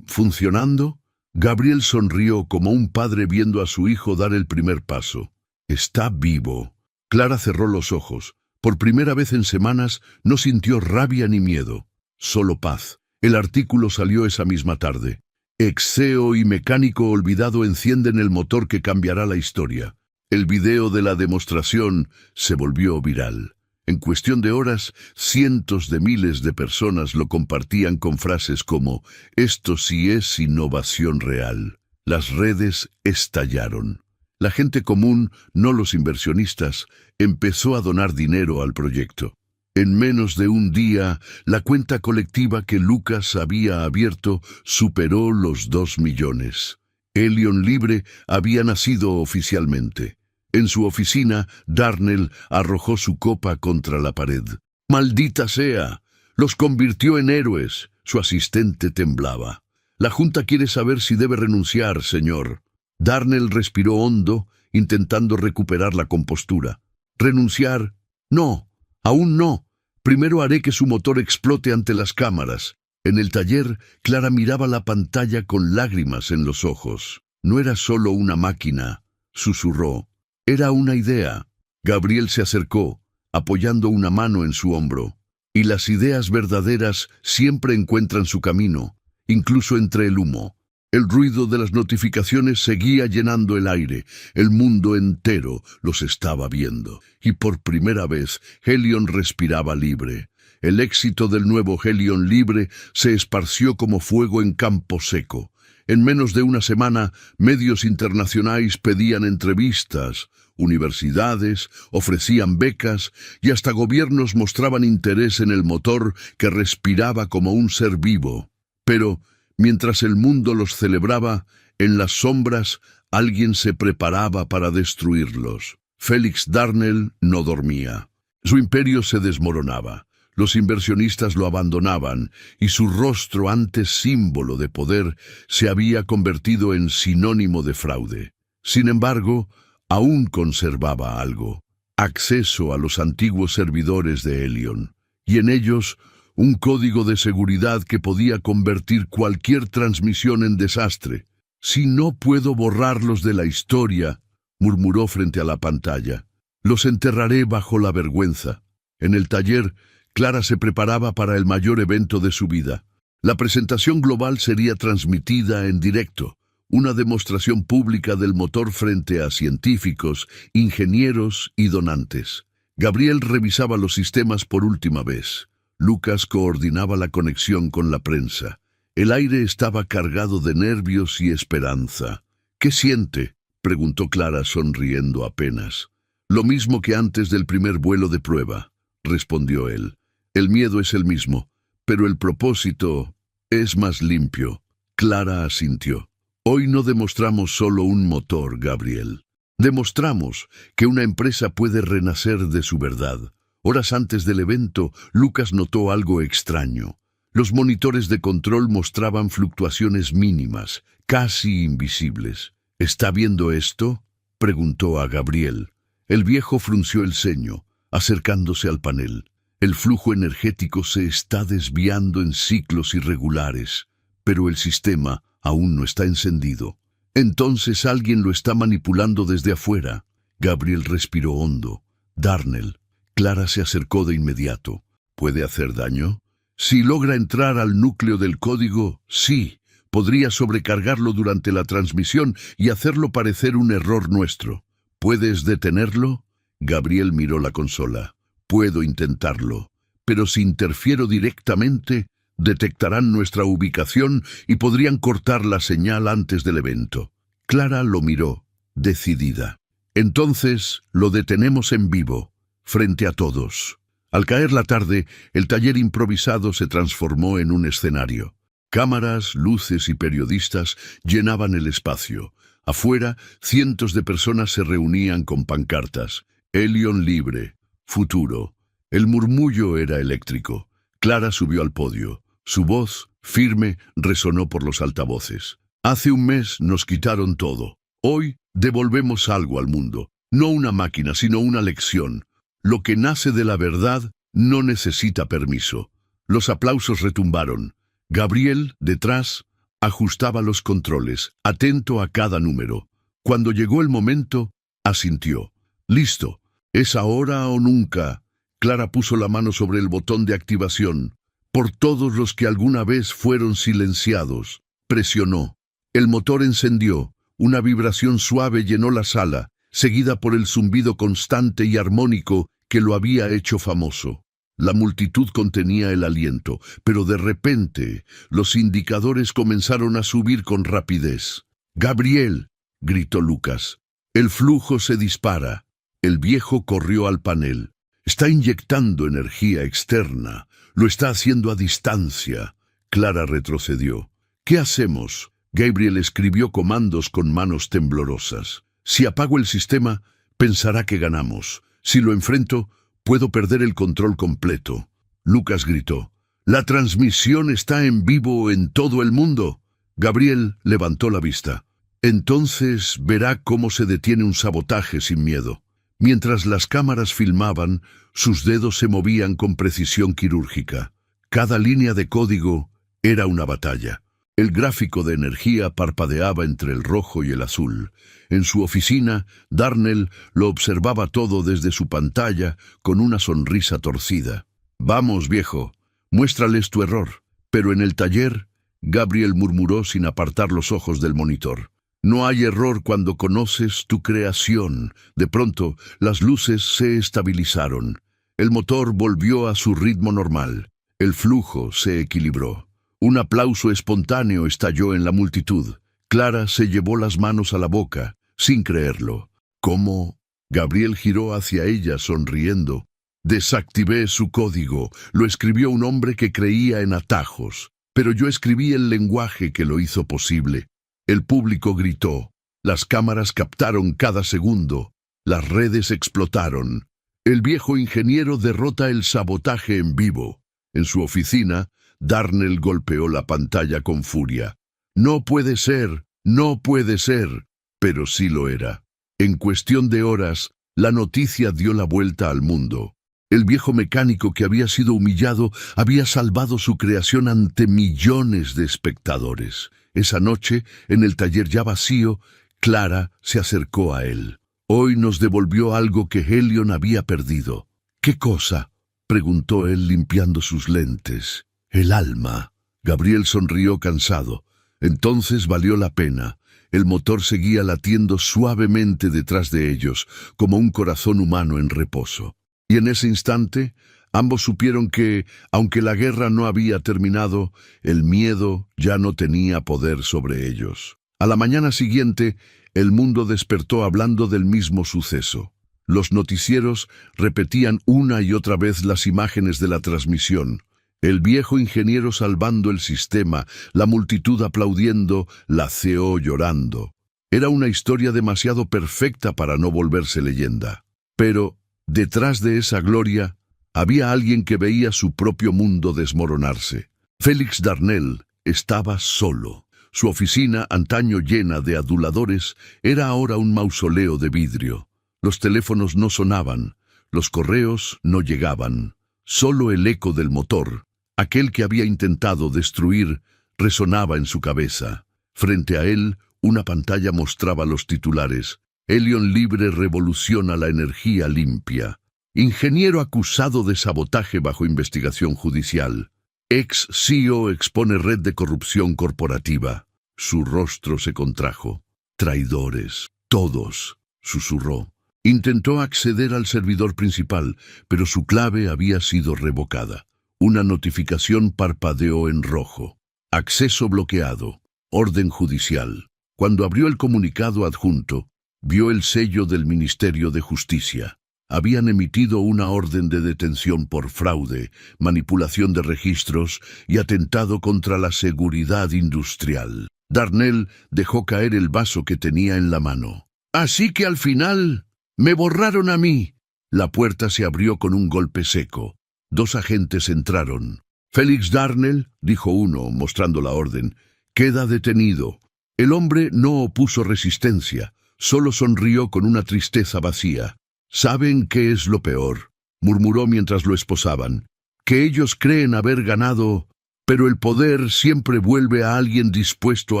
funcionando?» Gabriel sonrió como un padre viendo a su hijo dar el primer paso. «Está vivo». Clara cerró los ojos. Por primera vez en semanas no sintió rabia ni miedo, solo paz. El artículo salió esa misma tarde. Exeo y mecánico olvidado encienden el motor que cambiará la historia. El video de la demostración se volvió viral. En cuestión de horas, cientos de miles de personas lo compartían con frases como «Esto sí es innovación real». Las redes estallaron. La gente común, no los inversionistas, empezó a donar dinero al proyecto. En menos de un día, la cuenta colectiva que Lucas había abierto superó los 2 millones. Helion Libre había nacido oficialmente. En su oficina, Darnell arrojó su copa contra la pared. ¡Maldita sea! Los convirtió en héroes. Su asistente temblaba. La Junta quiere saber si debe renunciar, señor. Darnell respiró hondo, intentando recuperar la compostura. ¿Renunciar? No, aún no. Primero haré que su motor explote ante las cámaras. En el taller, Clara miraba la pantalla con lágrimas en los ojos. No era solo una máquina, susurró. Era una idea. Gabriel se acercó, apoyando una mano en su hombro. Y las ideas verdaderas siempre encuentran su camino, incluso entre el humo. El ruido de las notificaciones seguía llenando el aire. El mundo entero los estaba viendo. Y por primera vez, Helion respiraba libre. El éxito del nuevo Helion Libre se esparció como fuego en campo seco. En menos de una semana, medios internacionales pedían entrevistas, universidades ofrecían becas y hasta gobiernos mostraban interés en el motor que respiraba como un ser vivo. Pero, mientras el mundo los celebraba, en las sombras alguien se preparaba para destruirlos. Félix Darnell no dormía. Su imperio se desmoronaba. Los inversionistas lo abandonaban y su rostro, antes símbolo de poder, se había convertido en sinónimo de fraude. Sin embargo, aún conservaba algo: acceso a los antiguos servidores de Helion, y en ellos un código de seguridad que podía convertir cualquier transmisión en desastre. «Si no puedo borrarlos de la historia», murmuró frente a la pantalla, «los enterraré bajo la vergüenza». En el taller, Clara se preparaba para el mayor evento de su vida. La presentación global sería transmitida en directo, una demostración pública del motor frente a científicos, ingenieros y donantes. Gabriel revisaba los sistemas por última vez. Lucas coordinaba la conexión con la prensa. El aire estaba cargado de nervios y esperanza. «¿Qué siente?», preguntó Clara sonriendo apenas. «Lo mismo que antes del primer vuelo de prueba», respondió él. «El miedo es el mismo, pero el propósito es más limpio». Clara asintió. «Hoy no demostramos solo un motor, Gabriel. Demostramos que una empresa puede renacer de su verdad». Horas antes del evento, Lucas notó algo extraño. Los monitores de control mostraban fluctuaciones mínimas, casi invisibles. «¿Está viendo esto?», preguntó a Gabriel. El viejo frunció el ceño, acercándose al panel. «El flujo energético se está desviando en ciclos irregulares, pero el sistema aún no está encendido. Entonces alguien lo está manipulando desde afuera». Gabriel respiró hondo. «Darnell». Clara se acercó de inmediato. «¿Puede hacer daño?». «Si logra entrar al núcleo del código, sí. Podría sobrecargarlo durante la transmisión y hacerlo parecer un error nuestro». «¿Puedes detenerlo?». Gabriel miró la consola. «Puedo intentarlo, pero si interfiero directamente, detectarán nuestra ubicación y podrían cortar la señal antes del evento». Clara lo miró, decidida. «Entonces lo detenemos en vivo, frente a todos». Al caer la tarde, el taller improvisado se transformó en un escenario. Cámaras, luces y periodistas llenaban el espacio. Afuera, cientos de personas se reunían con pancartas. «Helion Libre, futuro». El murmullo era eléctrico. Clara subió al podio. Su voz, firme, resonó por los altavoces. «Hace un mes nos quitaron todo. Hoy devolvemos algo al mundo. No una máquina, sino una lección. Lo que nace de la verdad no necesita permiso». Los aplausos retumbaron. Gabriel, detrás, ajustaba los controles, atento a cada número. Cuando llegó el momento, asintió. «Listo. Es ahora o nunca». Clara puso la mano sobre el botón de activación. Por todos los que alguna vez fueron silenciados. Presionó. El motor encendió. Una vibración suave llenó la sala, seguida por el zumbido constante y armónico que lo había hecho famoso. La multitud contenía el aliento, pero de repente los indicadores comenzaron a subir con rapidez. «¡Gabriel!», gritó Lucas. «El flujo se dispara». El viejo corrió al panel. «Está inyectando energía externa. Lo está haciendo a distancia». Clara retrocedió. «¿Qué hacemos?». Gabriel escribió comandos con manos temblorosas. «Si apago el sistema, pensará que ganamos. Si lo enfrento, puedo perder el control completo». Lucas gritó. «La transmisión está en vivo en todo el mundo». Gabriel levantó la vista. «Entonces verá cómo se detiene un sabotaje sin miedo». Mientras las cámaras filmaban, sus dedos se movían con precisión quirúrgica. Cada línea de código era una batalla. El gráfico de energía parpadeaba entre el rojo y el azul. En su oficina, Darnell lo observaba todo desde su pantalla con una sonrisa torcida. «Vamos, viejo, muéstrales tu error». Pero en el taller, Gabriel murmuró sin apartar los ojos del monitor. «No hay error cuando conoces tu creación». De pronto, las luces se estabilizaron. El motor volvió a su ritmo normal. El flujo se equilibró. Un aplauso espontáneo estalló en la multitud. Clara se llevó las manos a la boca, sin creerlo. «¿Cómo?». Gabriel giró hacia ella sonriendo. «Desactivé su código. Lo escribió un hombre que creía en atajos. Pero yo escribí el lenguaje que lo hizo posible». El público gritó. Las cámaras captaron cada segundo. Las redes explotaron. El viejo ingeniero derrota el sabotaje en vivo. En su oficina, Darnell golpeó la pantalla con furia. «No puede ser, no puede ser». Pero sí lo era. En cuestión de horas, la noticia dio la vuelta al mundo. El viejo mecánico que había sido humillado había salvado su creación ante millones de espectadores. Esa noche, en el taller ya vacío, Clara se acercó a él. Hoy nos devolvió algo que Helion había perdido. «¿Qué cosa?», preguntó él limpiando sus lentes. «El alma». Gabriel sonrió cansado. Entonces valió la pena. El motor seguía latiendo suavemente detrás de ellos, como un corazón humano en reposo. Y en ese instante, ambos supieron que, aunque la guerra no había terminado, el miedo ya no tenía poder sobre ellos. A la mañana siguiente, el mundo despertó hablando del mismo suceso. Los noticieros repetían una y otra vez las imágenes de la transmisión. El viejo ingeniero salvando el sistema, la multitud aplaudiendo, la CEO llorando. Era una historia demasiado perfecta para no volverse leyenda. Pero, detrás de esa gloria, había alguien que veía su propio mundo desmoronarse. Félix Darnell estaba solo. Su oficina, antaño llena de aduladores, era ahora un mausoleo de vidrio. Los teléfonos no sonaban, los correos no llegaban. Solo el eco del motor, aquel que había intentado destruir, resonaba en su cabeza. Frente a él, una pantalla mostraba los titulares. «Helion Libre revoluciona la energía limpia». «Ingeniero acusado de sabotaje bajo investigación judicial». «Ex-CEO expone red de corrupción corporativa». Su rostro se contrajo. «Traidores, todos», susurró. Intentó acceder al servidor principal, pero su clave había sido revocada. Una notificación parpadeó en rojo. «Acceso bloqueado. Orden judicial». Cuando abrió el comunicado adjunto, vio el sello del Ministerio de Justicia. Habían emitido una orden de detención por fraude, manipulación de registros y atentado contra la seguridad industrial. Darnell dejó caer el vaso que tenía en la mano. «Así que al final me borraron a mí». La puerta se abrió con un golpe seco. 2 agentes entraron. «Félix Darnell», dijo uno, mostrando la orden, «queda detenido». El hombre no opuso resistencia, solo sonrió con una tristeza vacía. «¿Saben qué es lo peor?», murmuró mientras lo esposaban. «Que ellos creen haber ganado, pero el poder siempre vuelve a alguien dispuesto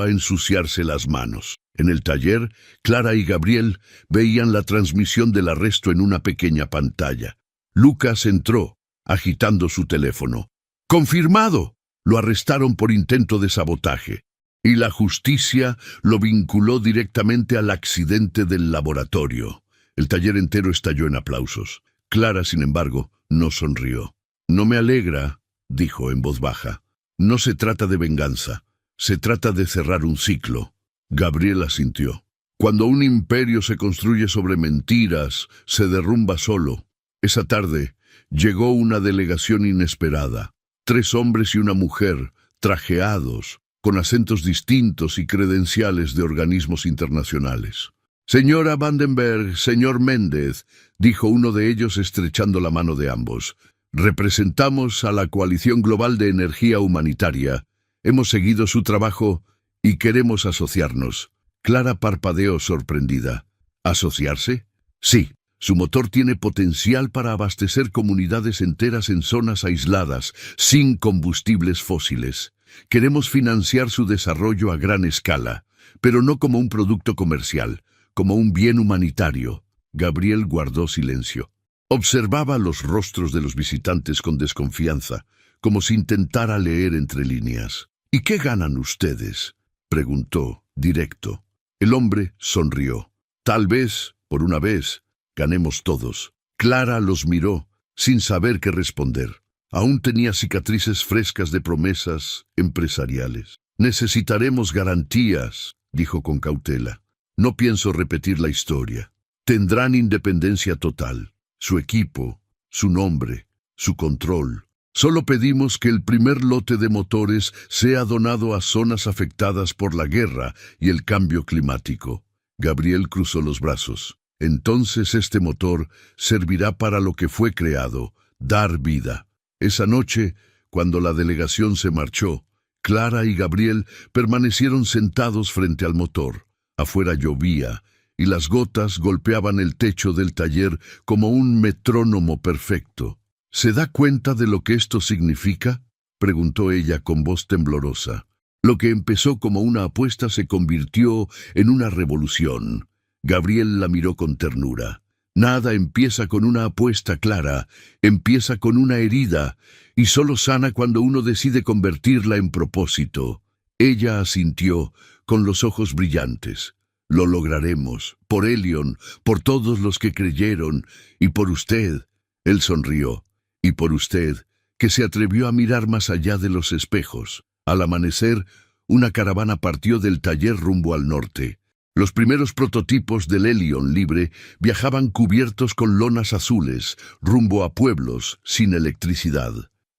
a ensuciarse las manos». En el taller, Clara y Gabriel veían la transmisión del arresto en una pequeña pantalla. Lucas entró, agitando su teléfono. ¡Confirmado! Lo arrestaron por intento de sabotaje. Y la justicia lo vinculó directamente al accidente del laboratorio. El taller entero estalló en aplausos. Clara, sin embargo, no sonrió. «No me alegra», dijo en voz baja. «No se trata de venganza. Se trata de cerrar un ciclo». Gabriel asintió. Cuando un imperio se construye sobre mentiras, se derrumba solo. Esa tarde llegó una delegación inesperada. 3 hombres y una mujer, trajeados, con acentos distintos y credenciales de organismos internacionales. «Señora Vandenberg, señor Méndez», dijo uno de ellos estrechando la mano de ambos. «Representamos a la Coalición Global de Energía Humanitaria. Hemos seguido su trabajo y queremos asociarnos». Clara parpadeó sorprendida. ¿Asociarse? Sí. Su motor tiene potencial para abastecer comunidades enteras en zonas aisladas, sin combustibles fósiles. Queremos financiar su desarrollo a gran escala, pero no como un producto comercial, como un bien humanitario. Gabriel guardó silencio. Observaba los rostros de los visitantes con desconfianza, como si intentara leer entre líneas. «¿Y qué ganan ustedes?», preguntó, directo. El hombre sonrió. «Tal vez, por una vez, ganemos todos». Clara los miró, sin saber qué responder. Aún tenía cicatrices frescas de promesas empresariales. «Necesitaremos garantías», dijo con cautela. «No pienso repetir la historia. Tendrán independencia total. Su equipo, su nombre, su control. Solo pedimos que el primer lote de motores sea donado a zonas afectadas por la guerra y el cambio climático». Gabriel cruzó los brazos. «Entonces este motor servirá para lo que fue creado, dar vida». Esa noche, cuando la delegación se marchó, Clara y Gabriel permanecieron sentados frente al motor. Afuera llovía, y las gotas golpeaban el techo del taller como un metrónomo perfecto. «¿Se da cuenta de lo que esto significa?», preguntó ella con voz temblorosa. Lo que empezó como una apuesta se convirtió en una revolución. Gabriel la miró con ternura. «Nada empieza con una apuesta, Clara. Empieza con una herida, y solo sana cuando uno decide convertirla en propósito». Ella asintió, con los ojos brillantes. «Lo lograremos, por Elion, por todos los que creyeron, y por usted». Él sonrió. «Y por usted, que se atrevió a mirar más allá de los espejos». Al amanecer, una caravana partió del taller rumbo al norte. Los primeros prototipos del Elion libre viajaban cubiertos con lonas azules, rumbo a pueblos sin electricidad.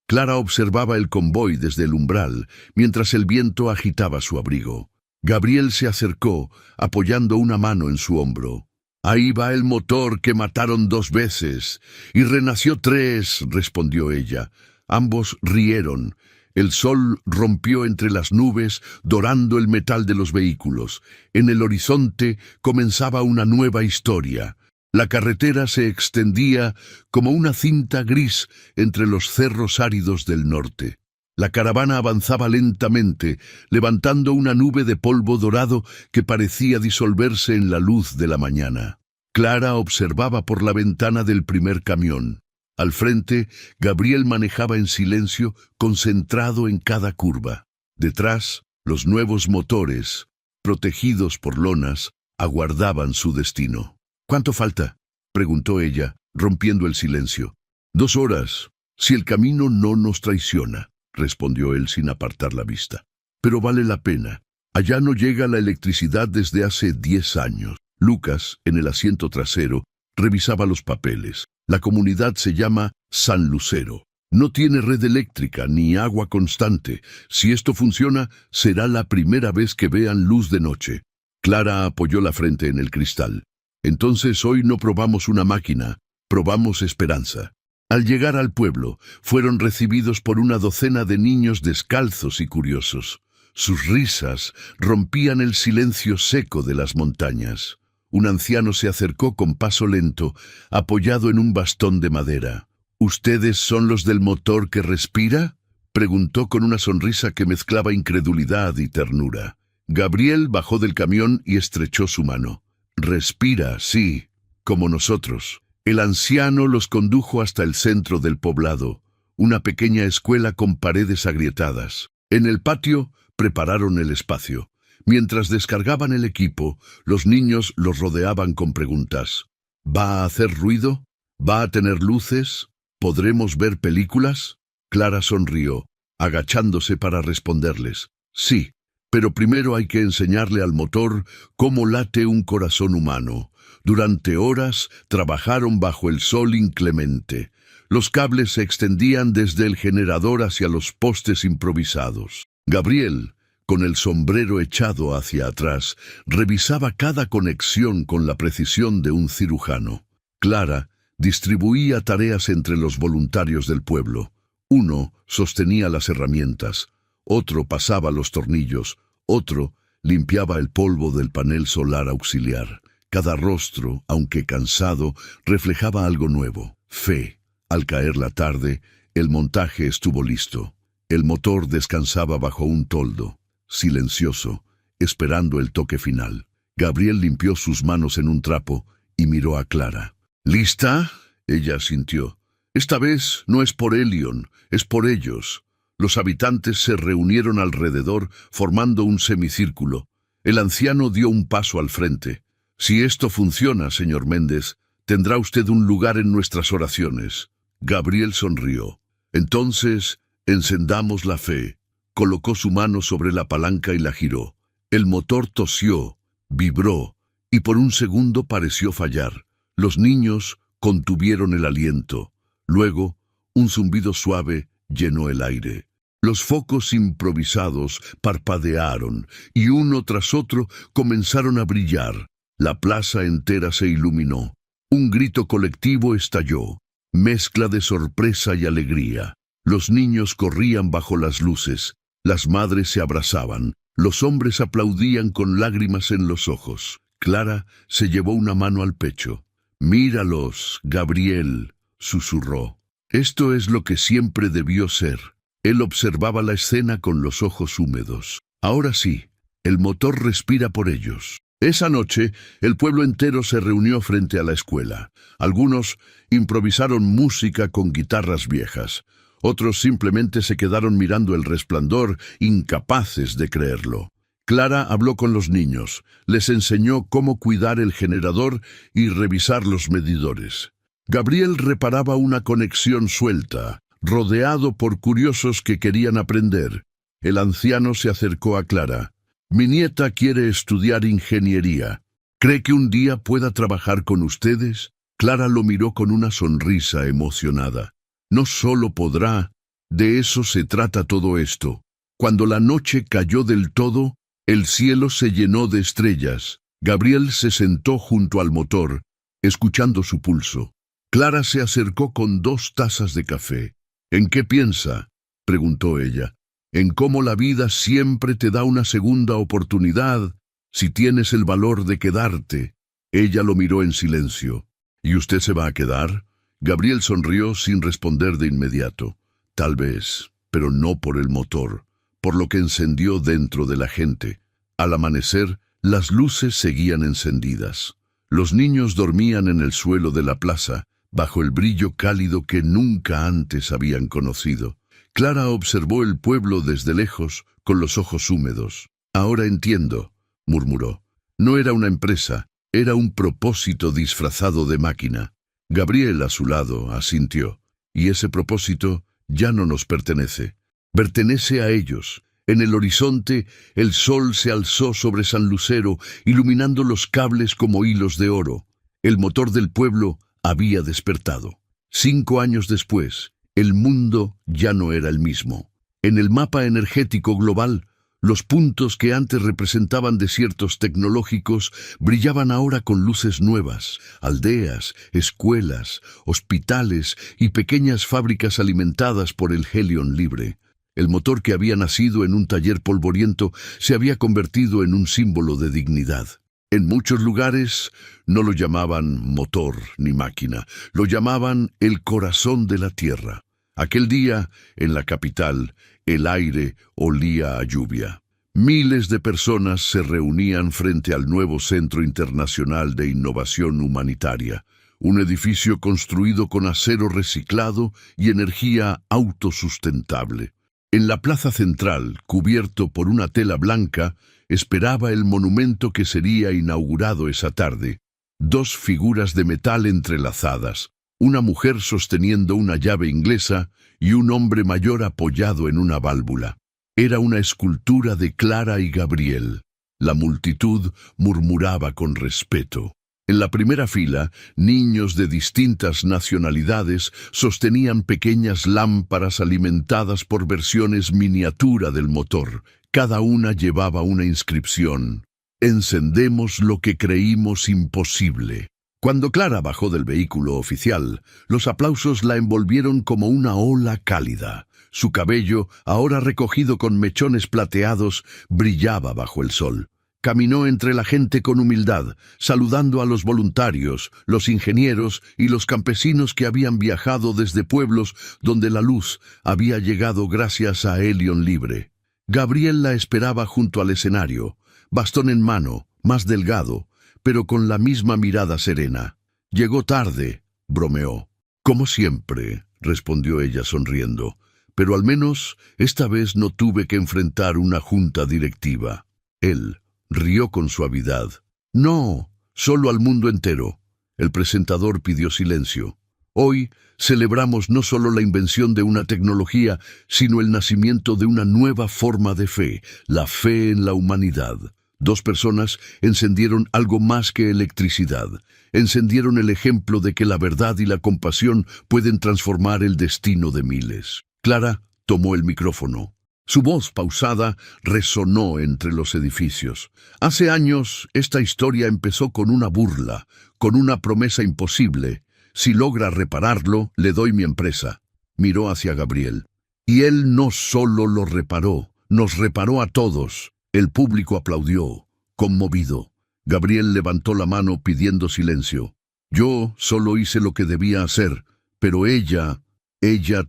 Clara observaba el convoy desde el umbral, mientras el viento agitaba su abrigo. Gabriel se acercó, apoyando una mano en su hombro. «Ahí va el motor que mataron 2 veces, y renació 3, respondió ella. Ambos rieron. El sol rompió entre las nubes, dorando el metal de los vehículos. En el horizonte comenzaba una nueva historia. La carretera se extendía como una cinta gris entre los cerros áridos del norte. La caravana avanzaba lentamente, levantando una nube de polvo dorado que parecía disolverse en la luz de la mañana. Clara observaba por la ventana del primer camión. Al frente, Gabriel manejaba en silencio, concentrado en cada curva. Detrás, los nuevos motores, protegidos por lonas, aguardaban su destino. «¿Cuánto falta?», preguntó ella, rompiendo el silencio. 2 horas, si el camino no nos traiciona», respondió él sin apartar la vista. «Pero vale la pena. Allá no llega la electricidad desde hace 10 años». Lucas, en el asiento trasero, revisaba los papeles. La comunidad se llama San Lucero. No tiene red eléctrica ni agua constante. Si esto funciona, será la primera vez que vean luz de noche. Clara apoyó la frente en el cristal. «Entonces hoy no probamos una máquina, probamos esperanza». Al llegar al pueblo, fueron recibidos por una docena de niños descalzos y curiosos. Sus risas rompían el silencio seco de las montañas. Un anciano se acercó con paso lento, apoyado en un bastón de madera. «¿Ustedes son los del motor que respira?», preguntó con una sonrisa que mezclaba incredulidad y ternura. Gabriel bajó del camión y estrechó su mano. «Respira, sí, como nosotros». El anciano los condujo hasta el centro del poblado, una pequeña escuela con paredes agrietadas. En el patio prepararon el espacio. Mientras descargaban el equipo, los niños los rodeaban con preguntas. ¿Va a hacer ruido? ¿Va a tener luces? ¿Podremos ver películas? Clara sonrió, agachándose para responderles. Sí, pero primero hay que enseñarle al motor cómo late un corazón humano. Durante horas trabajaron bajo el sol inclemente. Los cables se extendían desde el generador hacia los postes improvisados. Gabriel, con el sombrero echado hacia atrás, revisaba cada conexión con la precisión de un cirujano. Clara distribuía tareas entre los voluntarios del pueblo. Uno sostenía las herramientas, otro pasaba los tornillos, otro limpiaba el polvo del panel solar auxiliar. Cada rostro, aunque cansado, reflejaba algo nuevo. Fe. Al caer la tarde, el montaje estuvo listo. El motor descansaba bajo un toldo, silencioso, esperando el toque final. Gabriel limpió sus manos en un trapo y miró a Clara. ¿Lista? Ella asintió. Esta vez no es por Elion, es por ellos. Los habitantes se reunieron alrededor, formando un semicírculo. El anciano dio un paso al frente. Si esto funciona, señor Méndez, tendrá usted un lugar en nuestras oraciones. Gabriel sonrió. Entonces, encendamos la fe. Colocó su mano sobre la palanca y la giró. El motor tosió, vibró, y por un segundo pareció fallar. Los niños contuvieron el aliento. Luego, un zumbido suave llenó el aire. Los focos improvisados parpadearon, y uno tras otro comenzaron a brillar. La plaza entera se iluminó. Un grito colectivo estalló, mezcla de sorpresa y alegría. Los niños corrían bajo las luces, las madres se abrazaban, los hombres aplaudían con lágrimas en los ojos. Clara se llevó una mano al pecho. «Míralos, Gabriel», susurró. Esto es lo que siempre debió ser. Él observaba la escena con los ojos húmedos. Ahora sí, el motor respira por ellos. Esa noche, el pueblo entero se reunió frente a la escuela. Algunos improvisaron música con guitarras viejas. Otros simplemente se quedaron mirando el resplandor, incapaces de creerlo. Clara habló con los niños, les enseñó cómo cuidar el generador y revisar los medidores. Gabriel reparaba una conexión suelta, rodeado por curiosos que querían aprender. El anciano se acercó a Clara. «Mi nieta quiere estudiar ingeniería. ¿Cree que un día pueda trabajar con ustedes?» Clara lo miró con una sonrisa emocionada. «No solo podrá, de eso se trata todo esto». Cuando la noche cayó del todo, el cielo se llenó de estrellas. Gabriel se sentó junto al motor, escuchando su pulso. Clara se acercó con 2 tazas de café. «¿En qué piensa?», preguntó ella. «En cómo la vida siempre te da una segunda oportunidad si tienes el valor de quedarte». Ella lo miró en silencio. «¿Y usted se va a quedar?». Gabriel sonrió sin responder de inmediato. «Tal vez, pero no por el motor, por lo que encendió dentro de la gente». Al amanecer, las luces seguían encendidas. Los niños dormían en el suelo de la plaza, bajo el brillo cálido que nunca antes habían conocido. Clara observó el pueblo desde lejos, con los ojos húmedos. «Ahora entiendo», murmuró. No era una empresa, era un propósito disfrazado de máquina. Gabriel, a su lado, asintió. «Y ese propósito ya no nos pertenece. Pertenece a ellos». En el horizonte, el sol se alzó sobre San Lucero, iluminando los cables como hilos de oro. El motor del pueblo había despertado. 5 años después, el mundo ya no era el mismo. En el mapa energético global, los puntos que antes representaban desiertos tecnológicos brillaban ahora con luces nuevas. Aldeas, escuelas, hospitales y pequeñas fábricas alimentadas por el Helion libre. El motor que había nacido en un taller polvoriento se había convertido en un símbolo de dignidad. En muchos lugares no lo llamaban motor ni máquina, lo llamaban el corazón de la tierra. Aquel día, en la capital, el aire olía a lluvia. Miles de personas se reunían frente al nuevo Centro Internacional de Innovación Humanitaria, un edificio construido con acero reciclado y energía autosustentable. En la plaza central, cubierto por una tela blanca, esperaba el monumento que sería inaugurado esa tarde. Dos figuras de metal entrelazadas, una mujer sosteniendo una llave inglesa y un hombre mayor apoyado en una válvula. Era una escultura de Clara y Gabriel. La multitud murmuraba con respeto. En la primera fila, niños de distintas nacionalidades sostenían pequeñas lámparas alimentadas por versiones miniatura del motor. Cada una llevaba una inscripción: «Encendemos lo que creímos imposible». Cuando Clara bajó del vehículo oficial, los aplausos la envolvieron como una ola cálida. Su cabello, ahora recogido con mechones plateados, brillaba bajo el sol. Caminó entre la gente con humildad, saludando a los voluntarios, los ingenieros y los campesinos que habían viajado desde pueblos donde la luz había llegado gracias a Helion Libre. Gabriel la esperaba junto al escenario, bastón en mano, más delgado, pero con la misma mirada serena. «Llegó tarde», bromeó. «Como siempre», respondió ella sonriendo, «pero al menos esta vez no tuve que enfrentar una junta directiva». Él rió con suavidad. «No, solo al mundo entero». El presentador pidió silencio. «Hoy celebramos no solo la invención de una tecnología, sino el nacimiento de una nueva forma de fe, la fe en la humanidad». Dos personas encendieron algo más que electricidad. Encendieron el ejemplo de que la verdad y la compasión pueden transformar el destino de miles. Clara tomó el micrófono. Su voz pausada resonó entre los edificios. Hace años, esta historia empezó con una burla, con una promesa imposible. «Si logra repararlo, le doy mi empresa». Miró hacia Gabriel. Y él no solo lo reparó, nos reparó a todos. El público aplaudió, conmovido. Gabriel levantó la mano pidiendo silencio. «Yo solo hice lo que debía hacer, pero ella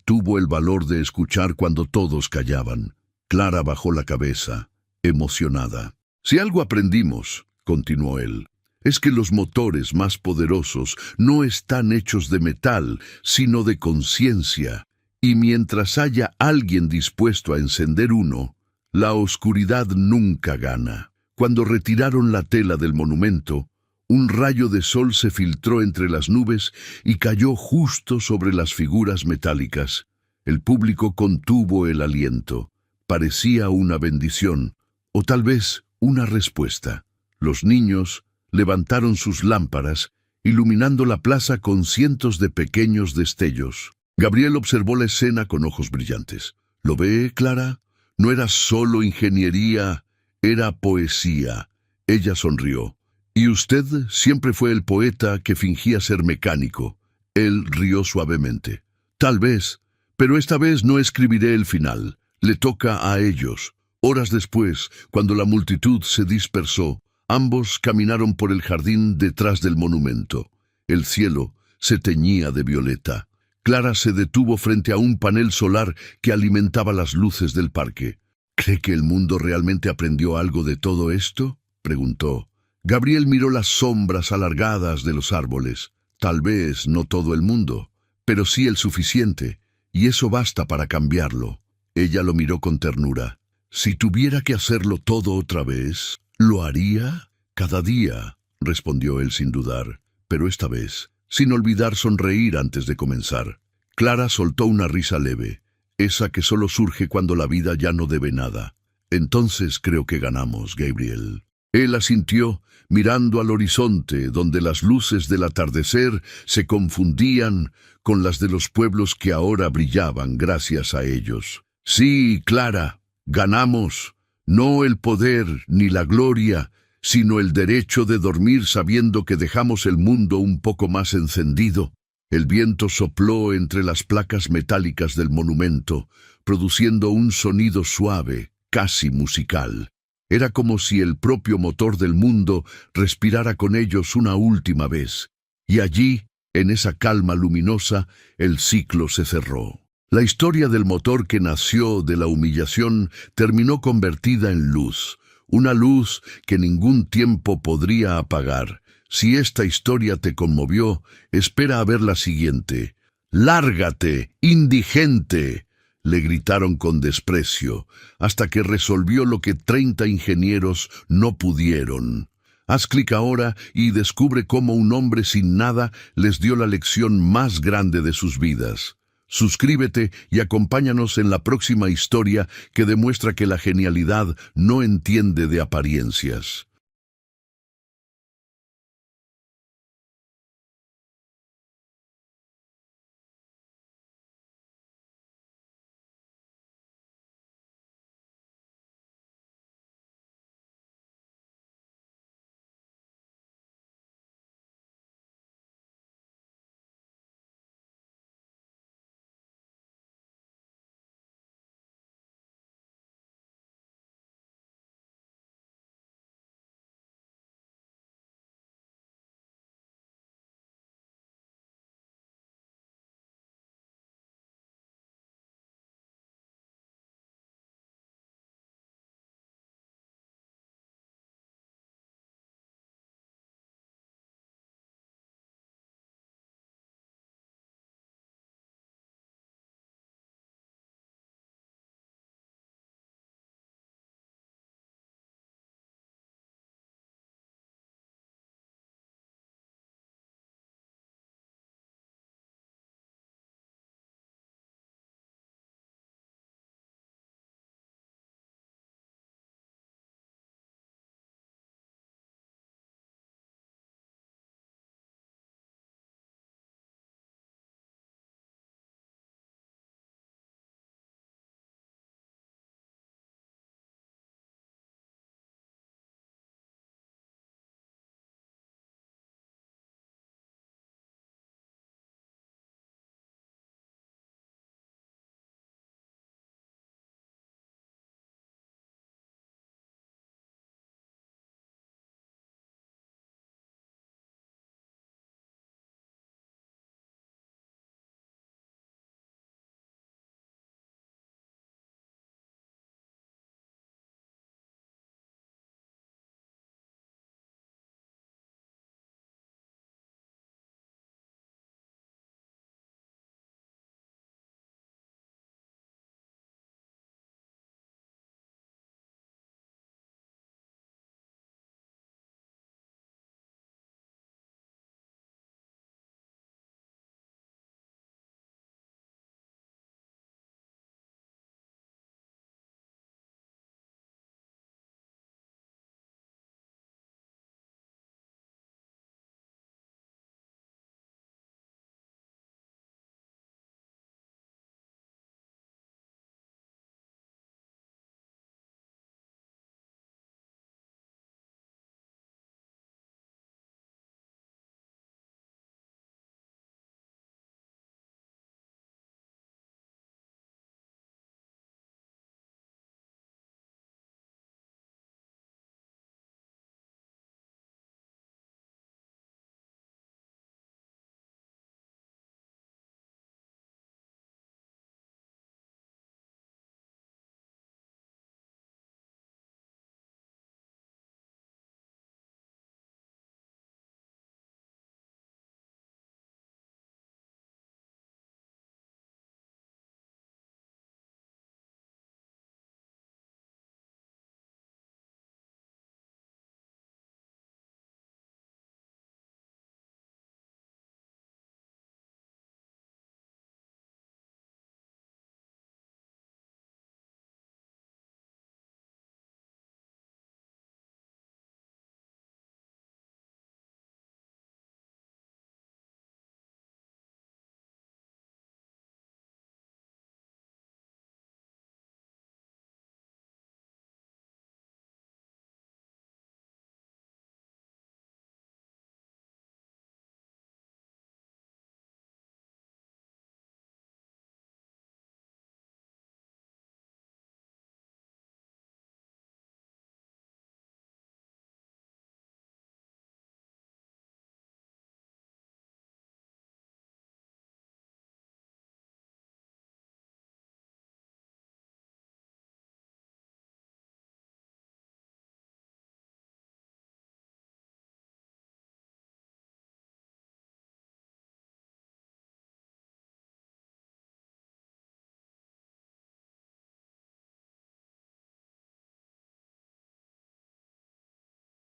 tuvo el valor de escuchar cuando todos callaban». Clara bajó la cabeza, emocionada. «Si algo aprendimos», continuó él, «es que los motores más poderosos no están hechos de metal, sino de conciencia. Y mientras haya alguien dispuesto a encender uno, la oscuridad nunca gana». Cuando retiraron la tela del monumento, un rayo de sol se filtró entre las nubes y cayó justo sobre las figuras metálicas. El público contuvo el aliento. Parecía una bendición, o tal vez una respuesta. Los niños levantaron sus lámparas, iluminando la plaza con cientos de pequeños destellos. Gabriel observó la escena con ojos brillantes. «¿Lo ve, Clara? No era solo ingeniería, era poesía». Ella sonrió. «Y usted siempre fue el poeta que fingía ser mecánico». Él rió suavemente. «Tal vez, pero esta vez no escribiré el final. Le toca a ellos». Horas después, cuando la multitud se dispersó, ambos caminaron por el jardín detrás del monumento. El cielo se teñía de violeta. Clara se detuvo frente a un panel solar que alimentaba las luces del parque. «¿Cree que el mundo realmente aprendió algo de todo esto?», preguntó. Gabriel miró las sombras alargadas de los árboles. «Tal vez no todo el mundo, pero sí el suficiente, y eso basta para cambiarlo». Ella lo miró con ternura. «Si tuviera que hacerlo todo otra vez, ¿lo haría?» «Cada día», respondió él sin dudar, pero esta vez, sin olvidar sonreír antes de comenzar. Clara soltó una risa leve, esa que solo surge cuando la vida ya no debe nada. «Entonces creo que ganamos, Gabriel». Él asintió, mirando al horizonte, donde las luces del atardecer se confundían con las de los pueblos que ahora brillaban gracias a ellos. «Sí, Clara, ganamos. No el poder ni la gloria, sino el derecho de dormir sabiendo que dejamos el mundo un poco más encendido». El viento sopló entre las placas metálicas del monumento, produciendo un sonido suave, casi musical. Era como si el propio motor del mundo respirara con ellos una última vez. Y allí, en esa calma luminosa, el ciclo se cerró. La historia del motor que nació de la humillación terminó convertida en luz. Una luz que ningún tiempo podría apagar. Si esta historia te conmovió, espera a ver la siguiente. ¡Lárgate, indigente!, le gritaron con desprecio, hasta que resolvió lo que 30 ingenieros no pudieron. Haz clic ahora y descubre cómo un hombre sin nada les dio la lección más grande de sus vidas. Suscríbete y acompáñanos en la próxima historia que demuestra que la genialidad no entiende de apariencias.